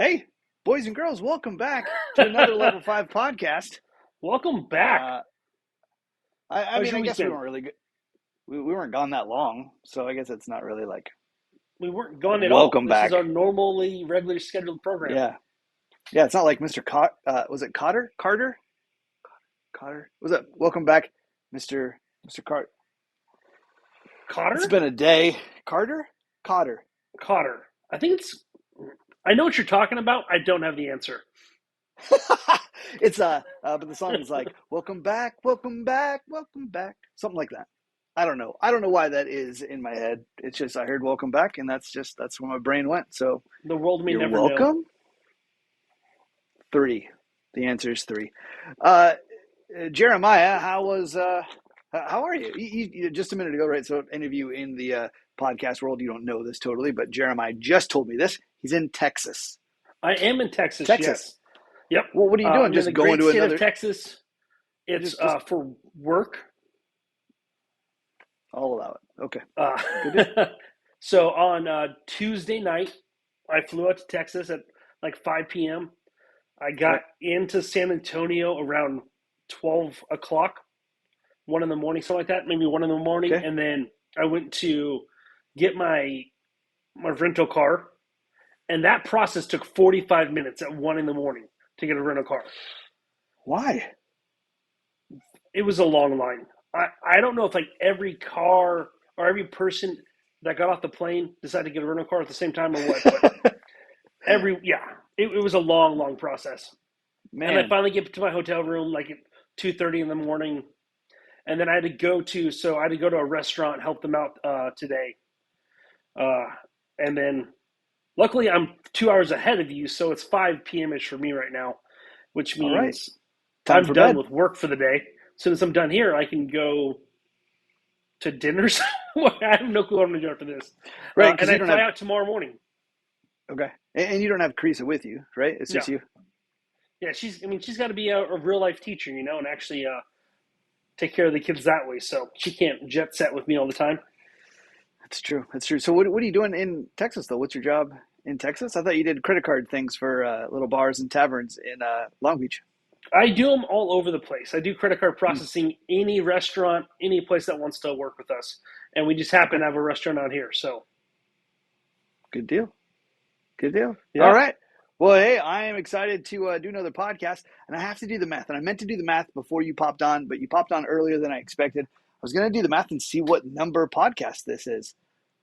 Hey, boys and girls, welcome back to another Level 5 podcast. Welcome back. Uh, I How's mean, your I week guess we been? weren't really good. We weren't gone that long, so I guess it's not really We weren't like gone at all. welcome This is back. our normally regular scheduled program. Yeah. Yeah, it's not like Mr. Was it Cotter? Carter? Cotter? Was it welcome back, Mr. Carter? It's Cotter? been a day. Carter? Cotter. Cotter. I think it's. I know what you're talking about. I don't have the answer. It's but the song is like welcome back, welcome back, welcome back. Something like that. I don't know. I don't know why that is in my head. It's just I heard welcome back and that's where my brain went. So The world may you're never know. welcome. Three. The answer is three. Uh, Jeremiah, how are you? Just a minute ago, right? So any of you in the podcast world, you don't know this totally, but Jeremiah just told me this. He's in Texas. I am in Texas, Texas. yes. Yep. Well, what are you doing? I'm in Just the going great to state of another. Texas. It's Just for work. I'll allow it. Okay. Uh, Good deal. so on Tuesday night, I flew out to Texas at like 5 p.m. I Okay. got into San Antonio around 12 o'clock, 1 in the morning, something like that, maybe 1 in the morning. Okay. And then I went to get my rental car. And that process took 45 minutes at 1 in the morning to get a rental car. Why? It was a long line. I don't know if like every car or every person that got off the plane decided to get a rental car at the same time or what, but it was a long process. And I Man. finally get to my hotel room like at 2:30 in the morning, and then I had to go to a restaurant, help them out today, uh, and then luckily I'm 2 hours ahead of you, so it's 5 p.m. ish for me right now, which All right. means Time I'm for done bed. with work for the day. As soon as I'm done here, I can go to dinner. I have no clue what I'm gonna do after this, Right, because and you I don't fly have. out tomorrow morning. Okay. And you don't have Creasa with you, right? It's No, just you. yeah, she's got to be a real life teacher, and actually take care of the kids that way. So she can't jet set with me all the time. That's true. That's true. So what are you doing in Texas though? What's your job in Texas? I thought you did credit card things for little bars and taverns in Long Beach. I do them all over the place. I do credit card Hmm. processing, any restaurant, any place that wants to work with us, and we just happen Okay. to have a restaurant out here. So Good deal. Good deal. All yeah, right. Well, hey, I am excited to do another podcast, and I have to do the math. And I meant to do the math before you popped on, but you popped on earlier than I expected. I was going to do the math and see what number podcast this is,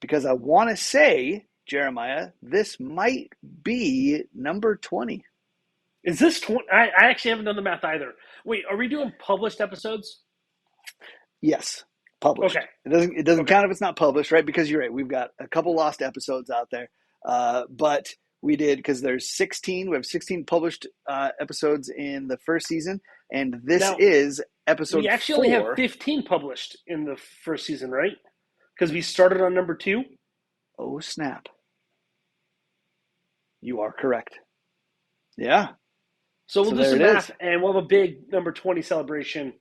because I want to say, Jeremiah, this might be number 20. is this 20? I actually haven't done the math either. Wait, are we doing published episodes? Yes, Okay, published. It doesn't okay. count if it's not published, right? Because you're right. We've got a couple lost episodes out there, but we did because there's 16. We have 16 published episodes in the first season, and this Now is we episode actually only have 4. 15 published in the first season, right? Because we started on number 2. Oh snap! You are correct. Yeah. So we'll So do there some it math, is. and we'll have a big number 20 celebration,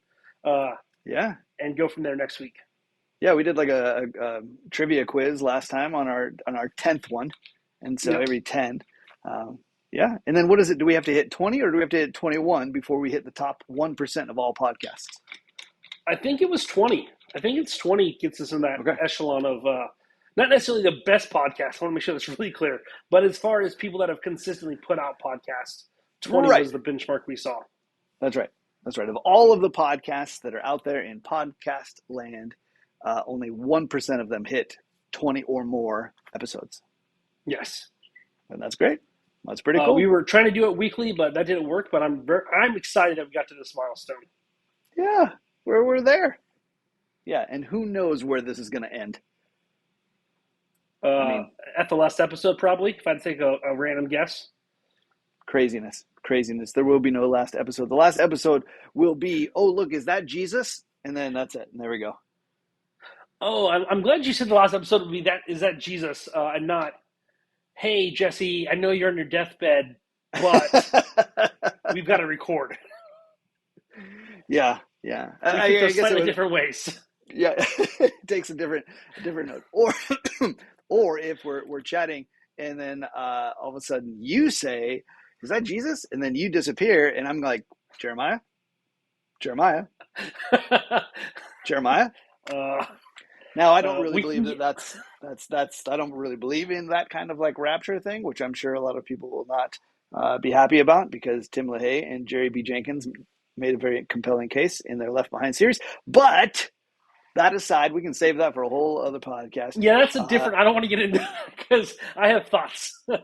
uh, Yeah. and go from there next week. Yeah. We did like a trivia quiz last time on our 10th one, and so Yep. every 10. Um, yeah. And then what is it? Do we have to hit 20 or do we have to hit 21 before we hit the top 1% of all podcasts? I think it was 20. I think it's 20 gets us in that Okay. echelon of not necessarily the best podcast. I want to make sure that's really clear. But as far as people that have consistently put out podcasts, 20 Right. was the benchmark we saw. That's right. That's right. Of all of the podcasts that are out there in podcast land, only 1% of them hit 20 or more episodes. Yes. And that's great. That's pretty We cool. were trying to do it weekly, but that didn't work. But I'm excited that we got to this milestone. Yeah. We're there. Yeah. And who knows where this is going to end? I Uh, mean, at the last episode, probably, if I had to take a random guess. craziness. Craziness. There will be no last episode. The last episode will be, oh, look, is that Jesus? And then that's it. And there we go. Oh, I'm glad you said the last episode would be that. Is that Jesus and not, hey, Jesse, I know you're on your deathbed, but we've got to record. Yeah. Yeah. We I, took I those guess it slightly would. different ways. Yeah, it takes a different note. Or or if we're chatting and then all of a sudden you say, "Is that Jesus?" And then you disappear, and I'm like, Jeremiah, Jeremiah, Jeremiah. uh, Now I don't really we believe can that get, that's I don't really believe in that kind of like rapture thing, which I'm sure a lot of people will not be happy about because Tim LaHaye and Jerry B. Jenkins made a very compelling case in their Left Behind series. But that aside, we can save that for a whole other podcast. yeah, that's a Uh, different. I don't want to get into because I have thoughts. and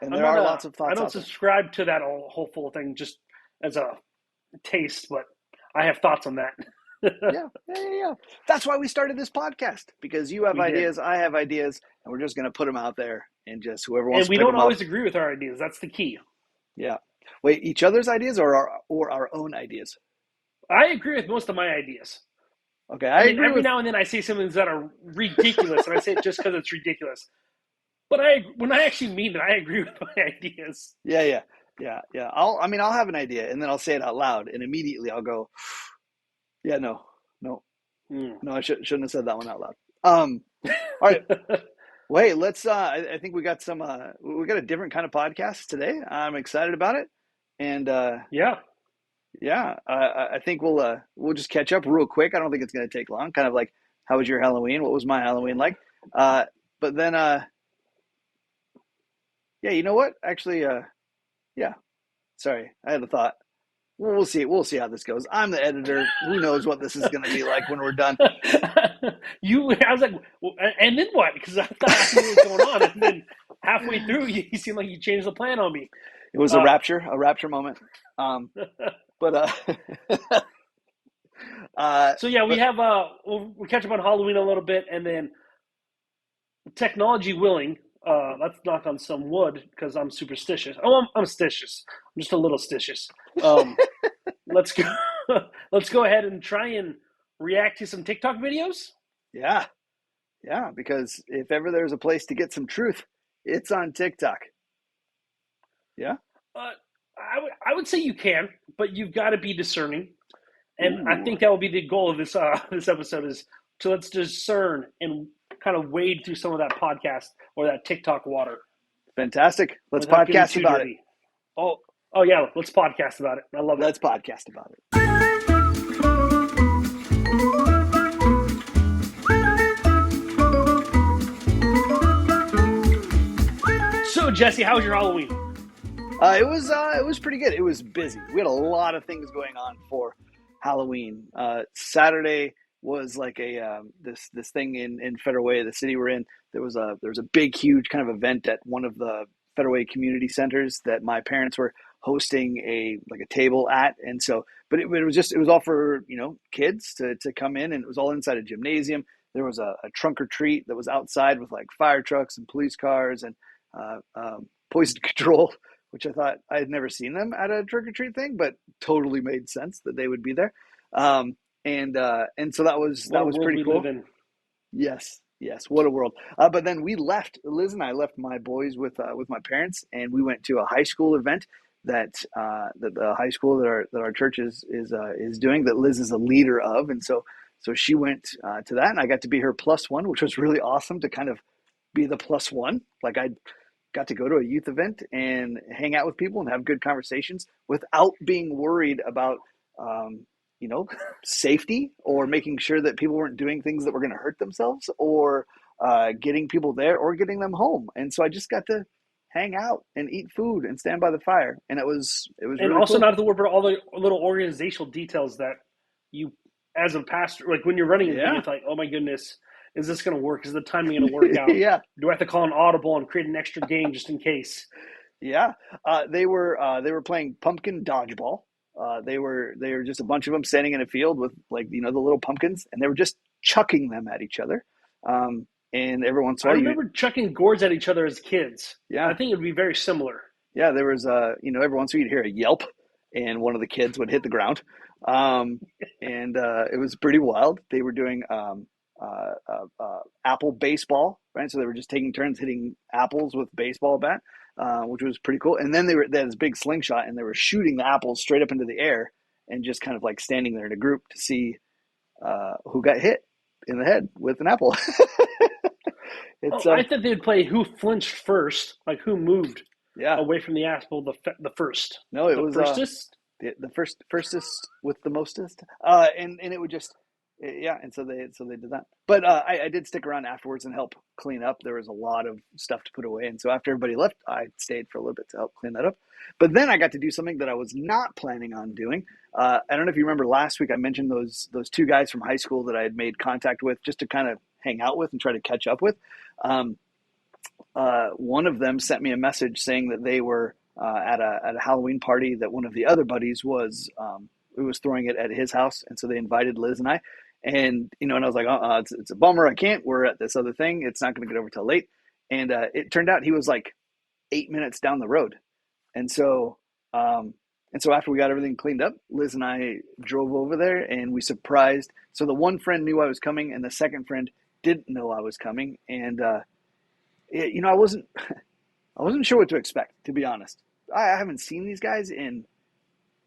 I'm there not are a. lots of I thoughts don't out there. subscribe to that whole thing just as a taste, but I have thoughts on that. Yeah. That's why we started this podcast because you have We did, ideas, I have ideas, and we're just going to put them out there and just whoever wants and to we pick don't them up. always agree with our ideas. That's the key. Yeah. Wait, each other's ideas or our own ideas? I agree with most of my ideas. Okay, I I mean, agree every with. now and then I say something that are ridiculous, and I say it just because it's ridiculous. But when I actually mean it, I agree with my ideas. Yeah. I'll have an idea and then I'll say it out loud and immediately I'll go, yeah, no, Mm. no, I shouldn't have said that one out loud. Um, all right, wait, let's. I think we got some. We got a different kind of podcast today. I'm excited about it, and Yeah. yeah, I think we'll just catch up real quick. I don't think it's going to take long. Kind of like, how was your Halloween? What was my Halloween like? Uh, but then, yeah, you know what? Actually, yeah. Sorry, I had a thought. Well, we'll see. We'll see how this goes. I'm the editor. Who knows what this is going to be like when we're done? I was like, well, and then what? Because I thought I knew what was going on, and then halfway through, you seemed like you changed the plan on me. It was Uh, a rapture moment. Um, but so yeah, we but have we'll catch up on Halloween a little bit, and then technology willing, let's knock on some wood because I'm superstitious. Oh, I'm stitious. I'm just a little stitious. Um, let's go. Let's go ahead and try and react to some TikTok videos. yeah, yeah. Because if ever there's a place to get some truth, it's on TikTok. Yeah. Uh, I would say you can, but you've got to be discerning, and I Ooh, think that will be the goal of this this episode is to let's discern and kind of wade through some of that podcast or that TikTok water fantastic. Let's without getting podcast too about it. dirty. Oh yeah, let's podcast about it. I love it. Let's podcast about it. So Jesse, how was your Halloween? It was pretty good. It was busy. We had a lot of things going on for Halloween. Saturday was like a this thing in Federal Way, the city we're in. There was a big, huge kind of event at one of the Federal Way community centers that my parents were hosting a like a table at, and so but it was all for kids to come in, and it was all inside a gymnasium. There was a trunk or treat that was outside with like fire trucks and police cars and poison control, which I thought I had never seen them at a trick or treat thing, but totally made sense that they would be there. And so What a that was world pretty we live cool. in. Yes, what a world. But then we left. Liz and I left my boys with my parents, and we went to a high school event that the high school that our church is doing that Liz is a leader of, and so she went to that, and I got to be her plus one, which was really awesome to kind of be the plus one. Like I got to go to a youth event and hang out with people and have good conversations without being worried about um, you know safety or making sure that people weren't doing things that were going to hurt themselves or getting people there or getting them home. And so I just got to hang out and eat food and stand by the fire, and it was And really also cool. not to worry about all the little organizational details that you, as a pastor, like when you're running an event, Yeah. it's like, oh my goodness, is this going to work? Is the timing going to work out? Yeah. Do I have to call an audible and create an extra game just in case? Yeah, they were playing pumpkin dodgeball. They were just a bunch of them standing in a field with like the little pumpkins, and they were just chucking them at each other. And every once in I a while, you remember chucking gourds at each other as kids. I yeah think it would be very similar. yeah there was every once in a while you'd hear a yelp, and one of the kids would hit the ground, um, and it was pretty wild. They were doing apple baseball, right? So they were just taking turns hitting apples with baseball bat, which was pretty cool. And then they had this big slingshot, and they were shooting the apples straight up into the air, and just kind of like standing there in a group to see who got hit in the head with an apple. It's Oh, I thought they'd play who flinched first, like who moved yeah. away from the asshole the first, No, it the was firstest. the firstest with the mostest, and it would just yeah, and so they did that. But I did stick around afterwards and help clean up. There was a lot of stuff to put away, and so after everybody left, I stayed for a little bit to help clean that up. But then I got to do something that I was not planning on doing. I don't know if you remember last week I mentioned those two guys from high school that I had made contact with just to kind of hang out with and try to catch up with. Um, one of them sent me a message saying that they were at a Halloween party that one of the other buddies was throwing it at his house, and so they invited Liz and I. And and I was like, it's a bummer, I can't. We're at this other thing. It's not going to get over till late. And it turned out he was like 8 minutes down the road, and so after we got everything cleaned up, Liz and I drove over there, and we surprised. So the one friend knew I was coming, and the second friend didn't know I was coming, and I wasn't I wasn't sure what to expect, to be honest. I haven't seen these guys in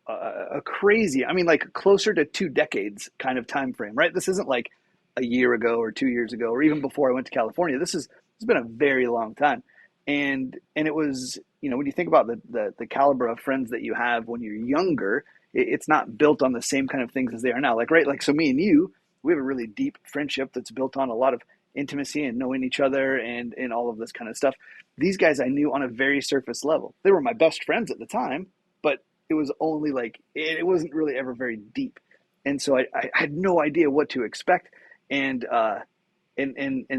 a crazy, I mean, like closer to 2 decades kind of time frame, right? This isn't like a year ago or 2 years ago or even before I went to California. It's been a very long time, and it was when you think about the caliber of friends that you have when you're younger, it's not built on the same kind of things as they are now. Like right, like so me and you, we have a really deep friendship that's built on a lot of intimacy and knowing each other and all of this kind of stuff. These guys I knew on a very surface level. They were my best friends at the time, but it was only like it wasn't really ever very deep, and so I had no idea what to expect, and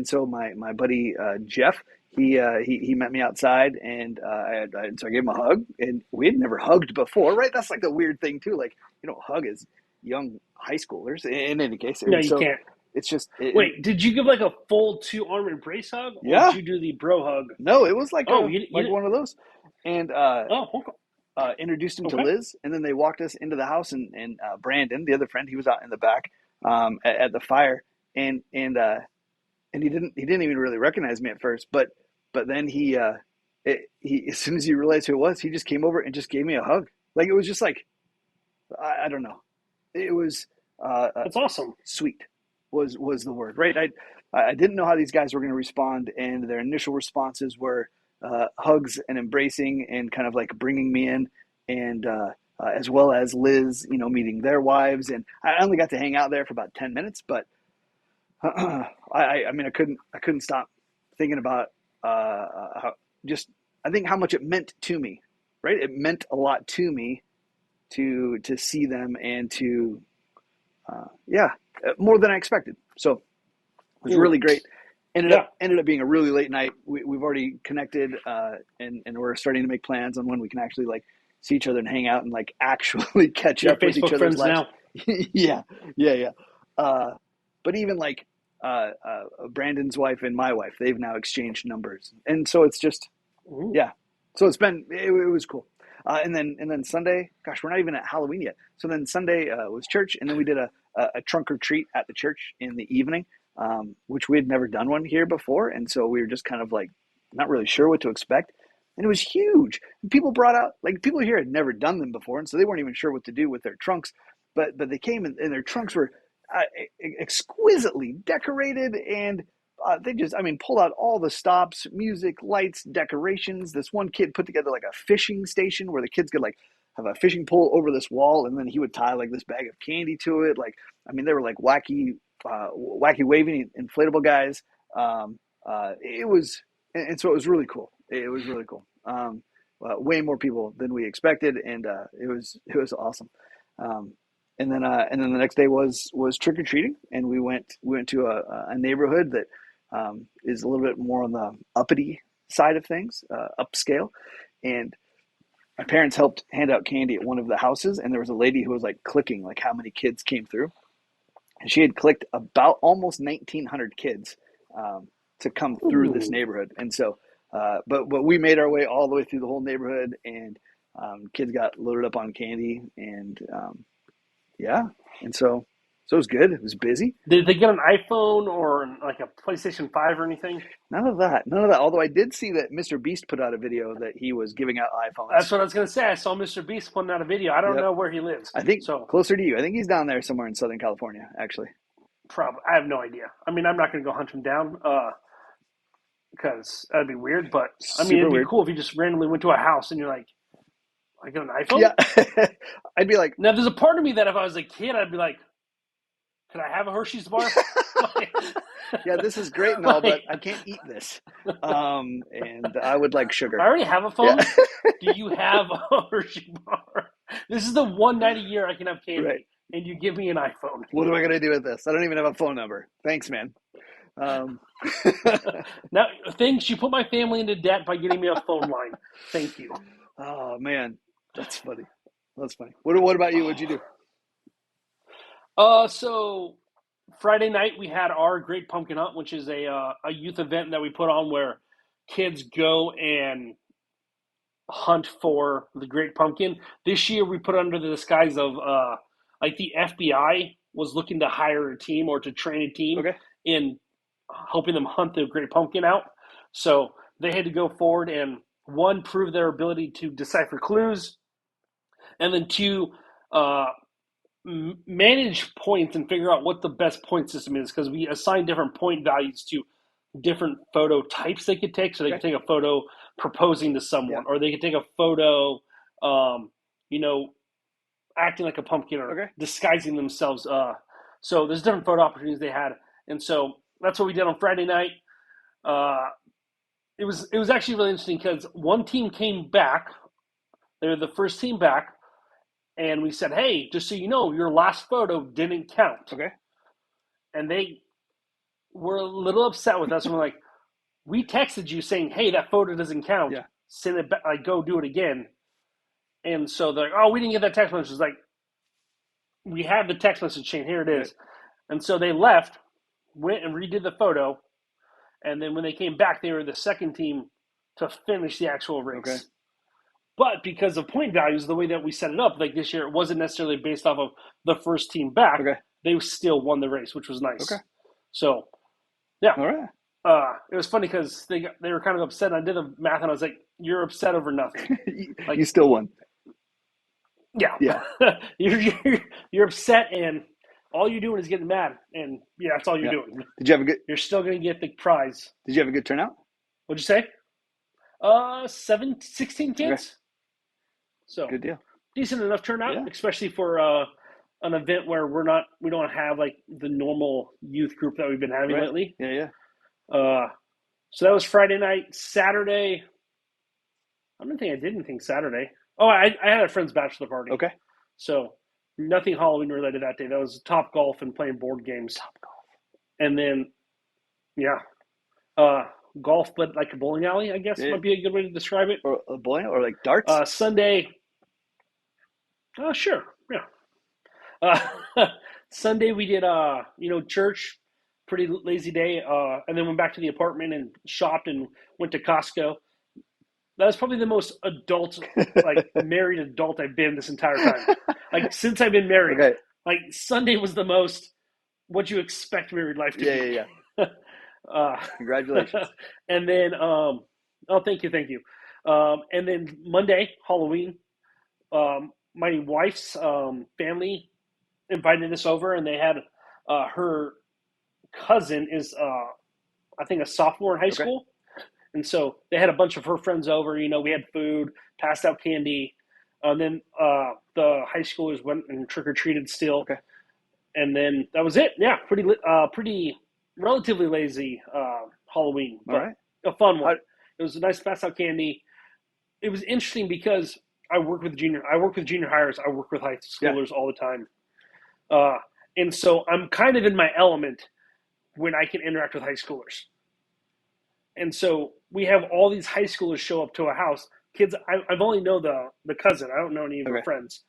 so my buddy Jeff he met me outside, and so I gave him a hug, and we had never hugged before, right? That's like the weird thing too, like you don't hug as young high schoolers in any case, No, and you so can't. it's just Wait, did you give like a full 2 arm embrace hug, or did yeah, you do the bro hug? no, it was like Oh, a you like didn't. one of those, and Oh, okay. introduced him to Okay. Liz, and then they walked us into the house, and Brandon, the other friend, he was out in the back at the fire, and he didn't even really recognize me at first, but then he as soon as he realized who it was, he just came over and just gave me a hug. Like it was just like I don't know, it was That's awesome. sweet was the word, right? I didn't know how these guys were going to respond, and their initial responses were hugs and embracing and kind of like bringing me in, and as well as Liz, meeting their wives, and I only got to hang out there for about 10 minutes, but I mean I couldn't stop thinking about how just I think how much it meant to me, right? It meant a lot to me to see them and to yeah, more than I expected. So it was Mm. really great. Ended up Yeah. ended up being a really late night. We've already connected, and we're starting to make plans on when we can actually like see each other and hang out and like actually catch You're up with each Facebook other's friends lives. now. Yeah, yeah, yeah. But even like Brandon's wife and my wife, they've now exchanged numbers, and so it's just Ooh. yeah. So it was cool. And then Sunday, gosh, we're not even at Halloween yet. So then Sunday was church, and then we did a trunk or treat at the church in the evening, which we had never done one here before, and so we were just kind of like not really sure what to expect. And it was huge. And people brought out like people here had never done them before, and so they weren't even sure what to do with their trunks. But they came and their trunks were exquisitely decorated, and they just, I mean, pulled out all the stops, music, lights, decorations. This one kid put together like a fishing station where the kids could like have a fishing pole over this wall, and then he would tie like this bag of candy to it. Like, I mean, they were like wacky waving inflatable guys. It was, and so it was really cool. It was really cool. Way more people than we expected, and it was awesome. Um, and then the next day was trick or treating, and we went to a neighborhood that is a little bit more on the uppity side of things, upscale. And my parents helped hand out candy at one of the houses, and there was a lady who was like clicking like how many kids came through, and she had clicked about almost 1,900 kids to come through this Ooh. neighborhood. And so, but we made our way all the way through the whole neighborhood, and kids got loaded up on candy, and yeah, and so it was good. It was busy. Did they get an iPhone or like a PlayStation 5 or anything? None of that. None of that. Although I did see that Mr. Beast put out a video that he was giving out That's iPhones. what I was gonna say. I saw Mr. Beast putting out a video. I don't Yep. know where he lives, I think so closer to you. I think he's down there somewhere in Southern California, actually. probably I have no idea. I mean, I'm not gonna go hunt him down. because that'd be weird. But I mean, Super it'd be weird. cool if you just randomly went to a house and you're like, "I got an iPhone." Yeah. I'd be like, Now, there's a part of me that if I was a kid, I'd be like, "Could I have a Hershey's bar?" like, yeah, this is great and all, but like, I can't eat this. And I would like I sugar. already have a Yeah. phone. Do you have a Hershey bar? This is the one night a year I can have Right. candy, and you give me an iPhone. What am I going to do with this? I don't even have a phone number. Thanks, man. Um, Now, thanks. You put my family into debt by getting me a phone line. Thank you. oh, man. That's funny. That's funny. What about you? What'd you do? So Friday night we had our Great Pumpkin Hunt, which is a youth event that we put on where kids go and hunt for the Great Pumpkin. This year we put it under the disguise of like the FBI was looking to hire a team or to train a team Okay. in helping them hunt the Great Pumpkin out. So they had to go forward and one, prove their ability to decipher clues, and then two, uh, manage points and figure out what the best point system is because we assign different point values to different photo types they could take. So they Okay. could take a photo proposing to Yeah. someone, or they could take a photo, um, you know, acting like a pumpkin or Okay. disguising themselves. So there's different photo opportunities they had, and so that's what we did on Friday night. Uh, it was actually really interesting because one team came back. They were the first team back, and we said, "Hey, just so you know, your last photo didn't count." Okay. And they were a little upset with us, and we're like, "We texted you saying, hey, that photo doesn't count. Yeah. Send it back. Like, go do it again." And so they're like, "Oh, we didn't get that text message." It's like, we have the text message chain. Here it Right. is. And so they left, went and redid the photo, and then when they came back, they were the second team to finish the actual race. Okay. But because of point values, the way that we set it up, like this year, it wasn't necessarily based off of the first team back. Okay. They still won the race, which was nice. Okay. So, yeah, All right. it was funny because they were kind of upset. I did the math, and I was like, "You're upset over nothing." Like, you still won. yeah, Yeah. you're upset, and all you're doing is getting mad, and yeah, that's all you're Yeah. doing. Did you have a good? You're still gonna get the prize. Did you have a good turnout? What'd you say? 16 Okay. kids. So Good deal. decent enough turnout, Yeah. especially for an event where we don't have like the normal youth group that we've been having Right. lately. Yeah. Yeah. So that was Friday night. Saturday, I don't think I did anything Saturday. Oh, I had a friend's bachelor party. Okay. So nothing Halloween related that day. That was Top Golf and playing board games. Top golf. And then, yeah, golf, but like a bowling alley, I guess Yeah. might be a good way to describe it. Or a bowling or like darts. Sunday, sure, yeah. Sunday we did church, pretty lazy day, and then went back to the apartment and shopped and went to Costco. That was probably the most adult, like married adult I've been this entire time. Like since I've been married, Okay. like Sunday was the most what you expect married life to Yeah. be. Yeah. Yeah. Congratulations. And then, thank you. And then Monday, Halloween, my wife's family invited us over, and they had her cousin is I think a sophomore in high Okay. school, and so they had a bunch of her friends over. You know, we had food, passed out candy, and then the high schoolers went and trick or treated still, Okay. and then that was it. Yeah, pretty relatively lazy Halloween, All but right. a fun one. How- It was a nice pass out candy. It was interesting because I work with junior hires. I work with high Yeah. schoolers all the time, and so I'm kind of in my element when I can interact with high schoolers. And so we have all these high schoolers show up to a house. Kids, I've only know the cousin. I don't know any of her Okay. friends,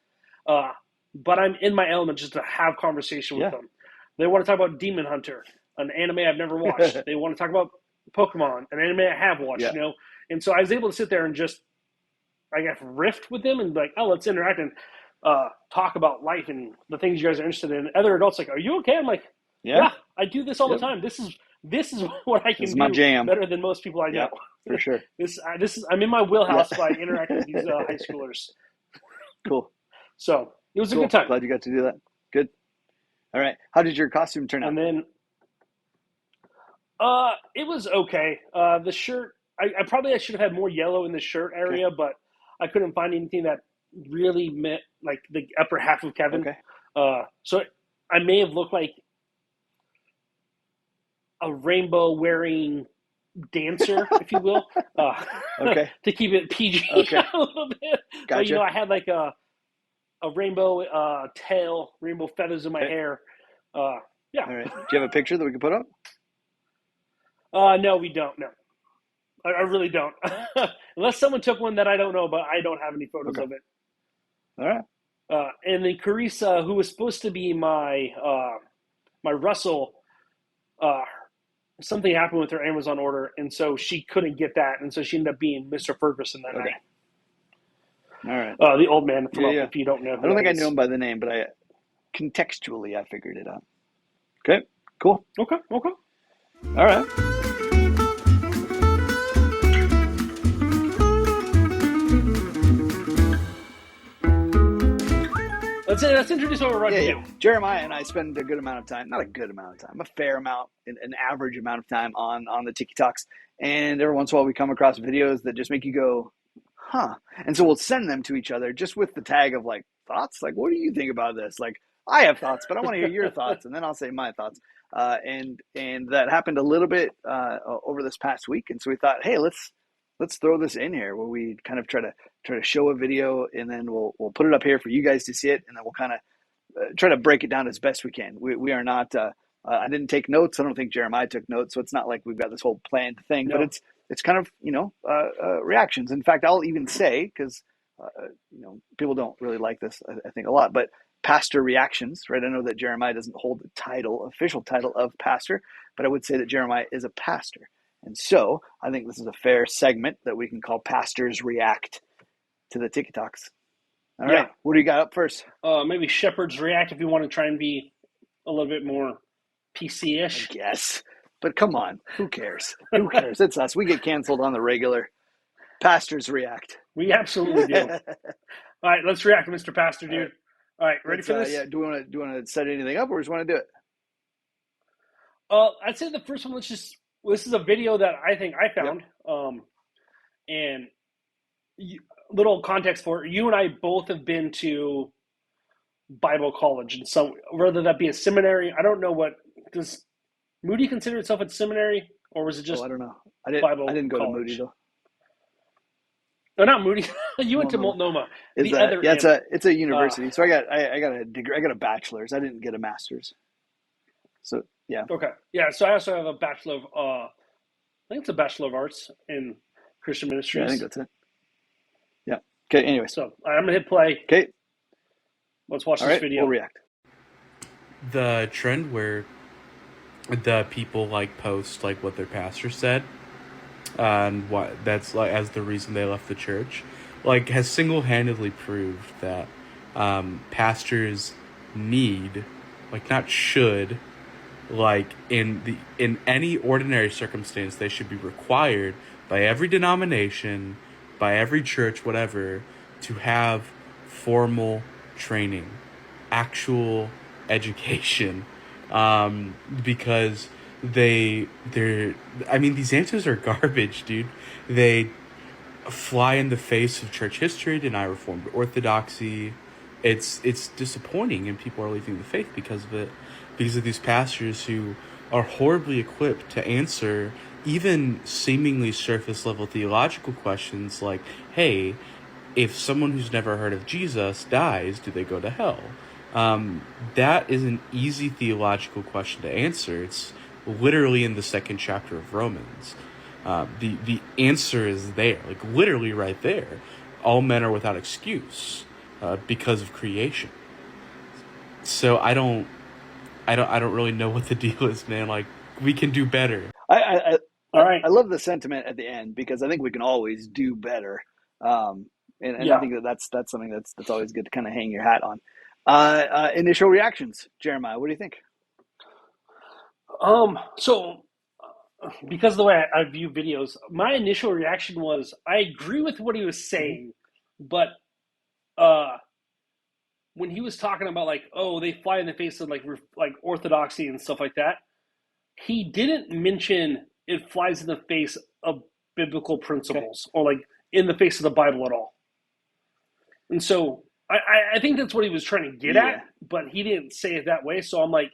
but I'm in my element just to have conversation with Yeah. them. They want to talk about Demon Hunter, an anime I've never watched. They want to talk about Pokemon, an anime I have watched. Yeah. You know, and so I was able to sit there and just, I guess, riff with them and be like, oh, let's interact and talk about life and the things you guys are interested in. Other adults like, are you okay? I'm like, yeah, I do this all Yep. the time. This is what I can This is my do jam. better than most people I know. Yeah, for sure. This is I'm in my wheelhouse Yeah. by interacting with these high schoolers. Cool. So it was Cool. a good time. Glad you got to do that. Good. All right. How did your costume turn out? And then It was okay. The shirt, I should have had more yellow in the shirt Okay. area, but I couldn't find anything that really met like the upper half of Kevin. Okay. So I may have looked like a rainbow wearing dancer, if you will, Okay. to keep it PG Okay. a little bit. But Gotcha. I had like a rainbow tail, rainbow feathers in my Okay. hair. Uh, yeah. All right. Do you have a picture that we can put up? No, we don't. No, I really don't. Unless someone took one that I don't know, but I don't have any photos Okay. of it. All right. And then Carissa, who was supposed to be my Russell, uh, something happened with her Amazon order, and so she couldn't get that, and so she ended up being Mr. Ferguson that Okay. night. All right. The old man from Yeah, up, yeah. if you don't know I who don't that think I knew is. him by the name, but I contextually I figured it out. Okay. Cool. Okay. All right. Let's introduce what we're about Yeah, to yeah. do. Jeremiah and I spend a good amount of time, not a good amount of time, a fair amount, an average amount of time on the TikToks. And every once in a while we come across videos that just make you go, huh. And so we'll send them to each other just with the tag of like thoughts. Like, what do you think about this? Like, I have thoughts, but I want to hear your thoughts, and then I'll say my thoughts. And that happened a little bit over this past week, and so we thought, hey, let's throw this in here where we kind of try to show a video, and then we'll put it up here for you guys to see it, and then we'll kind of try to break it down as best we can. We are not. I didn't take notes. I don't think Jeremiah took notes, so it's not like we've got this whole planned thing. But No. it's kind of reactions. In fact, I'll even say because people don't really like this. I think a lot, but pastor reactions, right? I know that Jeremiah doesn't hold the title, official title of pastor, but I would say that Jeremiah is a pastor, and so I think this is a fair segment that we can call pastors react to the TikToks. All Yeah. right, what do you got up first? Maybe Shepherds react if you want to try and be a little bit more I PC-ish. guess. But come on, who cares? Who cares? It's us. We get canceled on the regular. Pastors react. We absolutely do. All right, let's react, Mr. Pastor, dude. All right. All right, ready for this? Yeah. Do we want to set anything up, or just want to do it? I'd say the first one. This is a video that I think I found. And little context for it, you and I both have been to Bible college, and so whether that be a seminary, I don't know what does Moody consider itself a seminary, or was it just I don't know. Bible I didn't go college? to Moody though. No, not Moody. You went to Multnomah. Multnomah. It's a university. So I got a degree. I got a bachelor's. I didn't get a master's. So yeah. Okay. Yeah. So I also have a bachelor of I think it's a Bachelor of Arts in Christian Yeah, Ministries. I think that's it. Yeah. Okay. Anyways. So I'm gonna hit play. Okay. Let's watch All this right. video. We'll react. The trend where the people like post like what their pastor said and what that's like as the reason they left the church, like has single-handedly proved that pastors need, like not should, like in any ordinary circumstance they should be required by every denomination, by every church, whatever, to have formal training, actual education, because they're I mean these answers are garbage, dude. They fly in the face of church history, deny Reformed orthodoxy. It's disappointing, and people are leaving the faith because of it, because of these pastors who are horribly equipped to answer even seemingly surface level theological questions like, hey, if someone who's never heard of Jesus dies, do they go to hell? That is an easy theological question to answer. It's literally in the second chapter of Romans. The answer is there, like literally right there. All men are without excuse because of creation. So I don't really know what the deal is, man. Like, we can do better. All right. I love the sentiment at the end because I think we can always do better. And Yeah. I think that's something that's always good to kind of hang your hat on. Initial reactions, Jeremiah. What do you think? So because of the way I view videos, my initial reaction was I agree with what he was saying, but when he was talking about like, oh, they fly in the face of like orthodoxy and stuff like that, he didn't mention it flies in the face of biblical principles or like in the face of the Bible at all. And so I think that's what he was trying to get Yeah. at, but he didn't say it that way. So I'm like,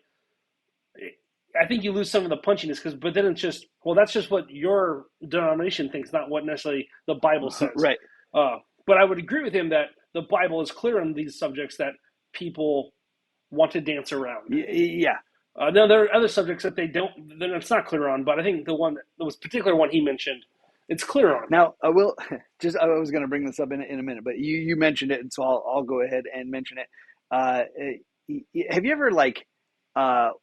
I think you lose some of the punchiness but then it's just, well, that's just what your denomination thinks, not what necessarily the Bible says. Right. But I would agree with him that the Bible is clear on these subjects that people want to dance around. Yeah. Now there are other subjects that they don't, then it's not clear on, but I think the one, the particular one he mentioned, it's clear on. Now, I will just, I was going to bring this up in a minute, but you mentioned it, and so I'll go ahead and mention it. Have you ever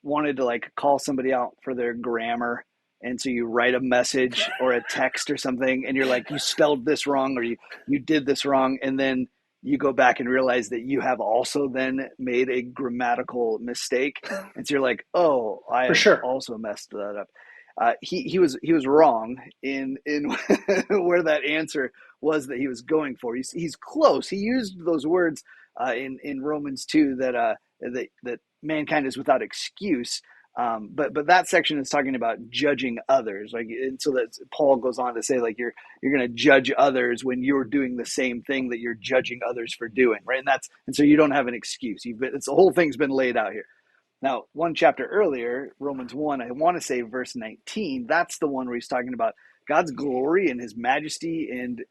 wanted to call somebody out for their grammar, and so you write a message or a text or something, and you're like, you spelled this wrong, or you did this wrong, and then you go back and realize that you have also then made a grammatical mistake, and so you're like, oh, I have also messed that up. He was wrong in where that answer was that he was going for. He's close. He used those words in Romans 2 that mankind is without excuse. But that section is talking about judging others, and so that Paul goes on to say you're going to judge others when you're doing the same thing that you're judging others for doing, right? And so you don't have an excuse. The whole thing's been laid out here. Now, one chapter earlier, Romans 1, I want to say verse 19, that's the one where he's talking about God's glory and his majesty and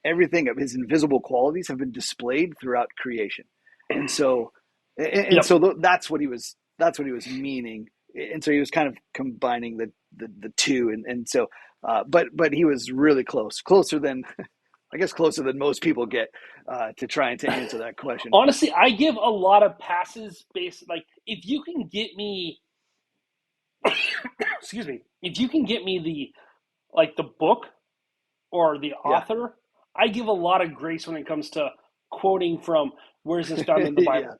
everything of his invisible qualities have been displayed throughout creation. And so so that's what he was meaning. And so he was kind of combining the two. And so but he was really closer than I guess closer than most people get to trying to answer that question. Honestly, I give a lot of passes based, if you can get me, excuse me, if you can get me the book or the author, I give a lot of grace when it comes to quoting from where's this found in the Bible.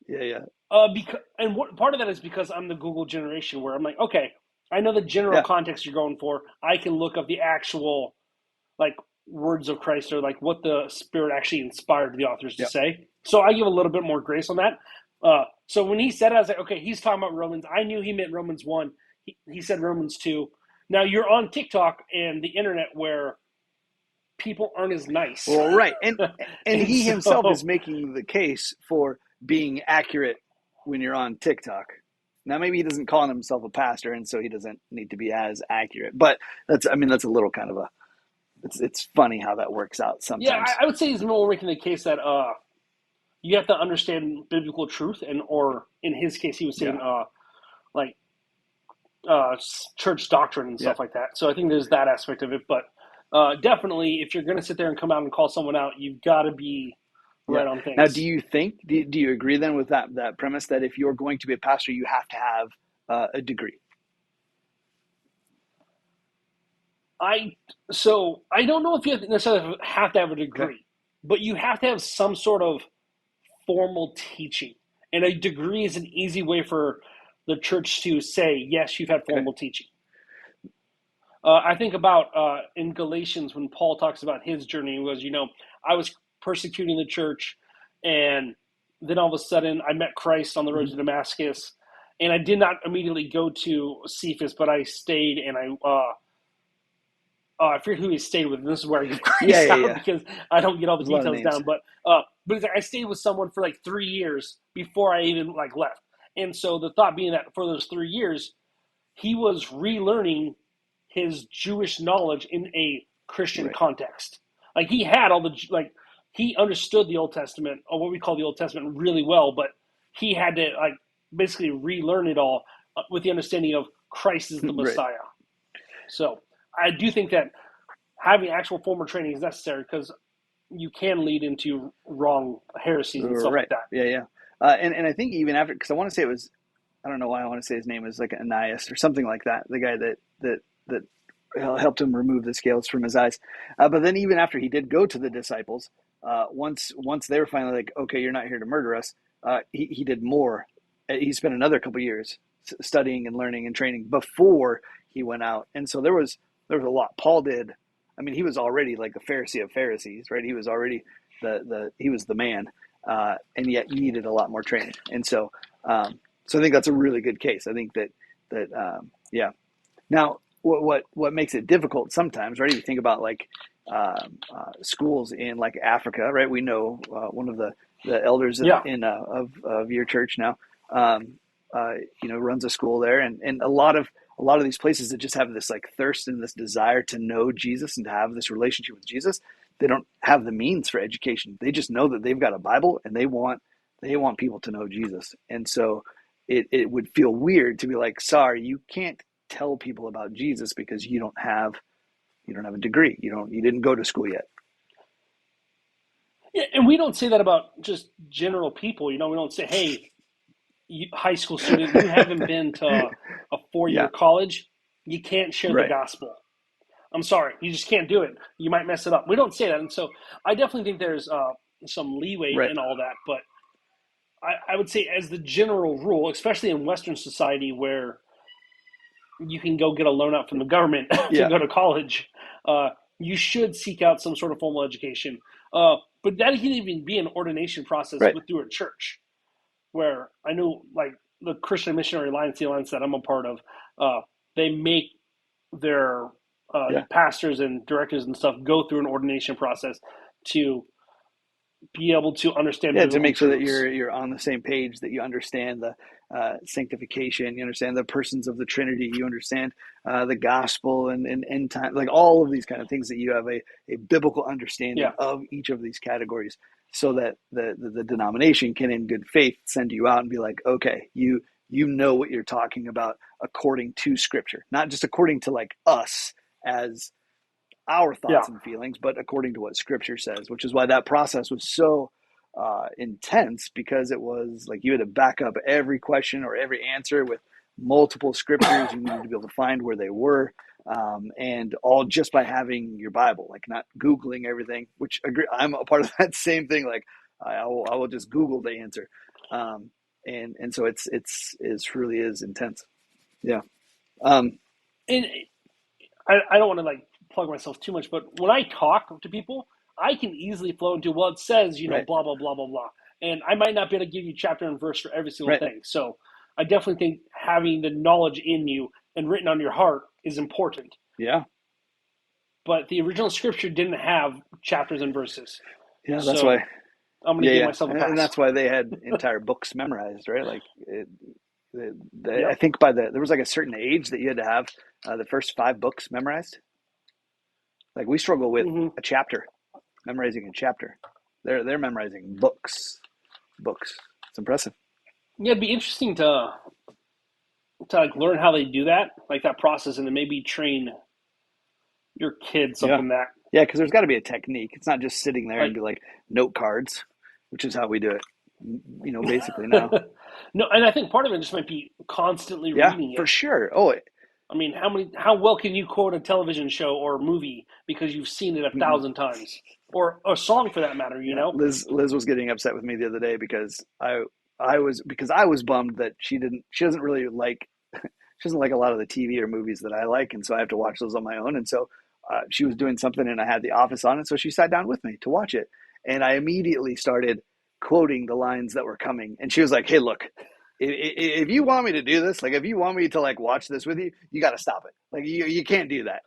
Yeah. Part of that is because I'm the Google generation where I'm like, okay, I know the general context you're going for. I can look up the actual words of Christ or what the Spirit actually inspired the authors to say. So I give a little bit more grace on that. So when he said it, I was like, okay, he's talking about Romans. I knew he meant Romans 1. He said Romans 2. Now you're on TikTok and the internet where people aren't as nice. Well, right. And he himself is making the case for being accurate when you're on TikTok. Now, maybe he doesn't call himself a pastor, and so he doesn't need to be as accurate. But that's a little kind of it's funny how that works out sometimes. Yeah, I would say he's more making the case that you have to understand biblical truth, or in his case, he was saying church doctrine and stuff like that. So I think there's that aspect of it. But definitely, if you're going to sit there and come out and call someone out, you've got to be right on things. Now, do you agree then with that premise that if you're going to be a pastor, you have to have a degree? I don't know if you necessarily have to have a degree, but you have to have some sort of formal teaching. And a degree is an easy way for the church to say, yes, you've had formal teaching. I think about in Galatians when Paul talks about his journey, was, I was persecuting the church, and then all of a sudden I met Christ on the road to Damascus, and I did not immediately go to Cephas, but I stayed, and I forget who he stayed with, and this is where I give grace out because I don't get all the details down. But I stayed with someone for 3 years before I even left. And so the thought being that for those 3 years, he was relearning his Jewish knowledge in a Christian context. He had all the he understood the Old Testament, or what we call the Old Testament, really well, but he had to basically relearn it all with the understanding of Christ is the Messiah. So I do think that having actual formal training is necessary because you can lead into wrong heresies and stuff like that. Yeah. And I think even after, because I want to say it was, I don't know why I want to say his name is Ananias or something like that, the guy that helped him remove the scales from his eyes. But then even after he did go to the disciples, once they were finally okay, you're not here to murder us, he did more. He spent another couple of years studying and learning and training before he went out. And so there was a lot Paul did. I mean, he was already a Pharisee of Pharisees, right? He was already he was the man, and yet needed a lot more training. And so I think that's a really good case. I think that Yeah. Now, what makes it difficult sometimes, right? You think about like schools in like Africa, right? We know one of the elders Yeah. of your church now, um, runs a school there, and a lot of these places that just have this like thirst and this desire to know Jesus and to have this relationship with Jesus, they don't have the means for education. They just know that they've got a Bible and they want people to know Jesus, and so it would feel weird to be like, sorry, you can't tell people about Jesus because you don't have a degree. You didn't go to school yet. Yeah, and we don't say that about just general people. We don't say, "Hey, high school student, you haven't been to a 4-year Yeah, college. You can't share the right, gospel. I'm sorry, you just can't do it. You might mess it up." We don't say that, and so I definitely think there's some leeway right. in all that. But I would say, as the general rule, especially in Western society, where you can go get a loan out from the government to Yeah, go to college, uh, you should seek out some sort of formal education. But that can even be an ordination process right. with through a church, where I know, like the Christian Missionary Alliance, the alliance that I'm a part of, they make their Yeah. pastors and directors and stuff go through an ordination process to be able to understand Yeah, to biblical make sure that truths. you're on the same page, that you understand the sanctification, you understand the persons of the Trinity, you understand the gospel and end time, like all of these kind of things, that you have a biblical understanding Yeah, of each of these categories, so that the denomination can, in good faith, send you out and be like, okay, you know what you're talking about according to Scripture, not just according to like us as our yeah, thoughts and feelings, but according to what Scripture says, which is why that process was so intense, because it was like you had to back up every question or every answer with multiple scriptures. You needed to be able to find where they were, and all just by having your Bible, like not Googling everything. Which agree, I'm a part of that same thing. Like I will just Google the answer, and so it's really is intense. Yeah. Um, and I don't want to like plug myself too much, but when I talk to people, I can easily flow into, well, it says, right. blah blah blah blah blah, and I might not be able to give you chapter and verse for every single Right. thing. So I definitely think having the knowledge in you and written on your heart is important. Yeah. But the original scripture didn't have chapters and verses, Yeah. That's why. so I'm going to Yeah, give yeah, myself a and pass. that's why they had entire books memorized, right? Like, I Yep. think there was like a certain age that you had to have the first 5 books memorized. Like we struggle with Hmm. a chapter, memorizing a chapter. They're memorizing books, books. It's impressive. Yeah, it'd be interesting to like learn how they do that, like that process, and then maybe train your kids Yeah, something that yeah, because there's got to be a technique. It's not just sitting there and like be like note cards, which is how we do it. Basically now. no, and I think part of it just might be constantly Yeah, reading for it. sure. Oh, I mean, how well can you quote a television show or movie because you've seen it a thousand times, or a song for that matter? yeah, Liz was getting upset with me the other day because I was bummed that she doesn't really like she doesn't like a lot of the TV or movies that I like, and so I have to watch those on my own. And so she was doing something, and I had The Office on, and so she sat down with me to watch it, and I immediately started quoting the lines that were coming, and she was like, "Hey, look, if you want me to do this, like if you want me to like watch this with you, you got to stop it. Like you can't do that.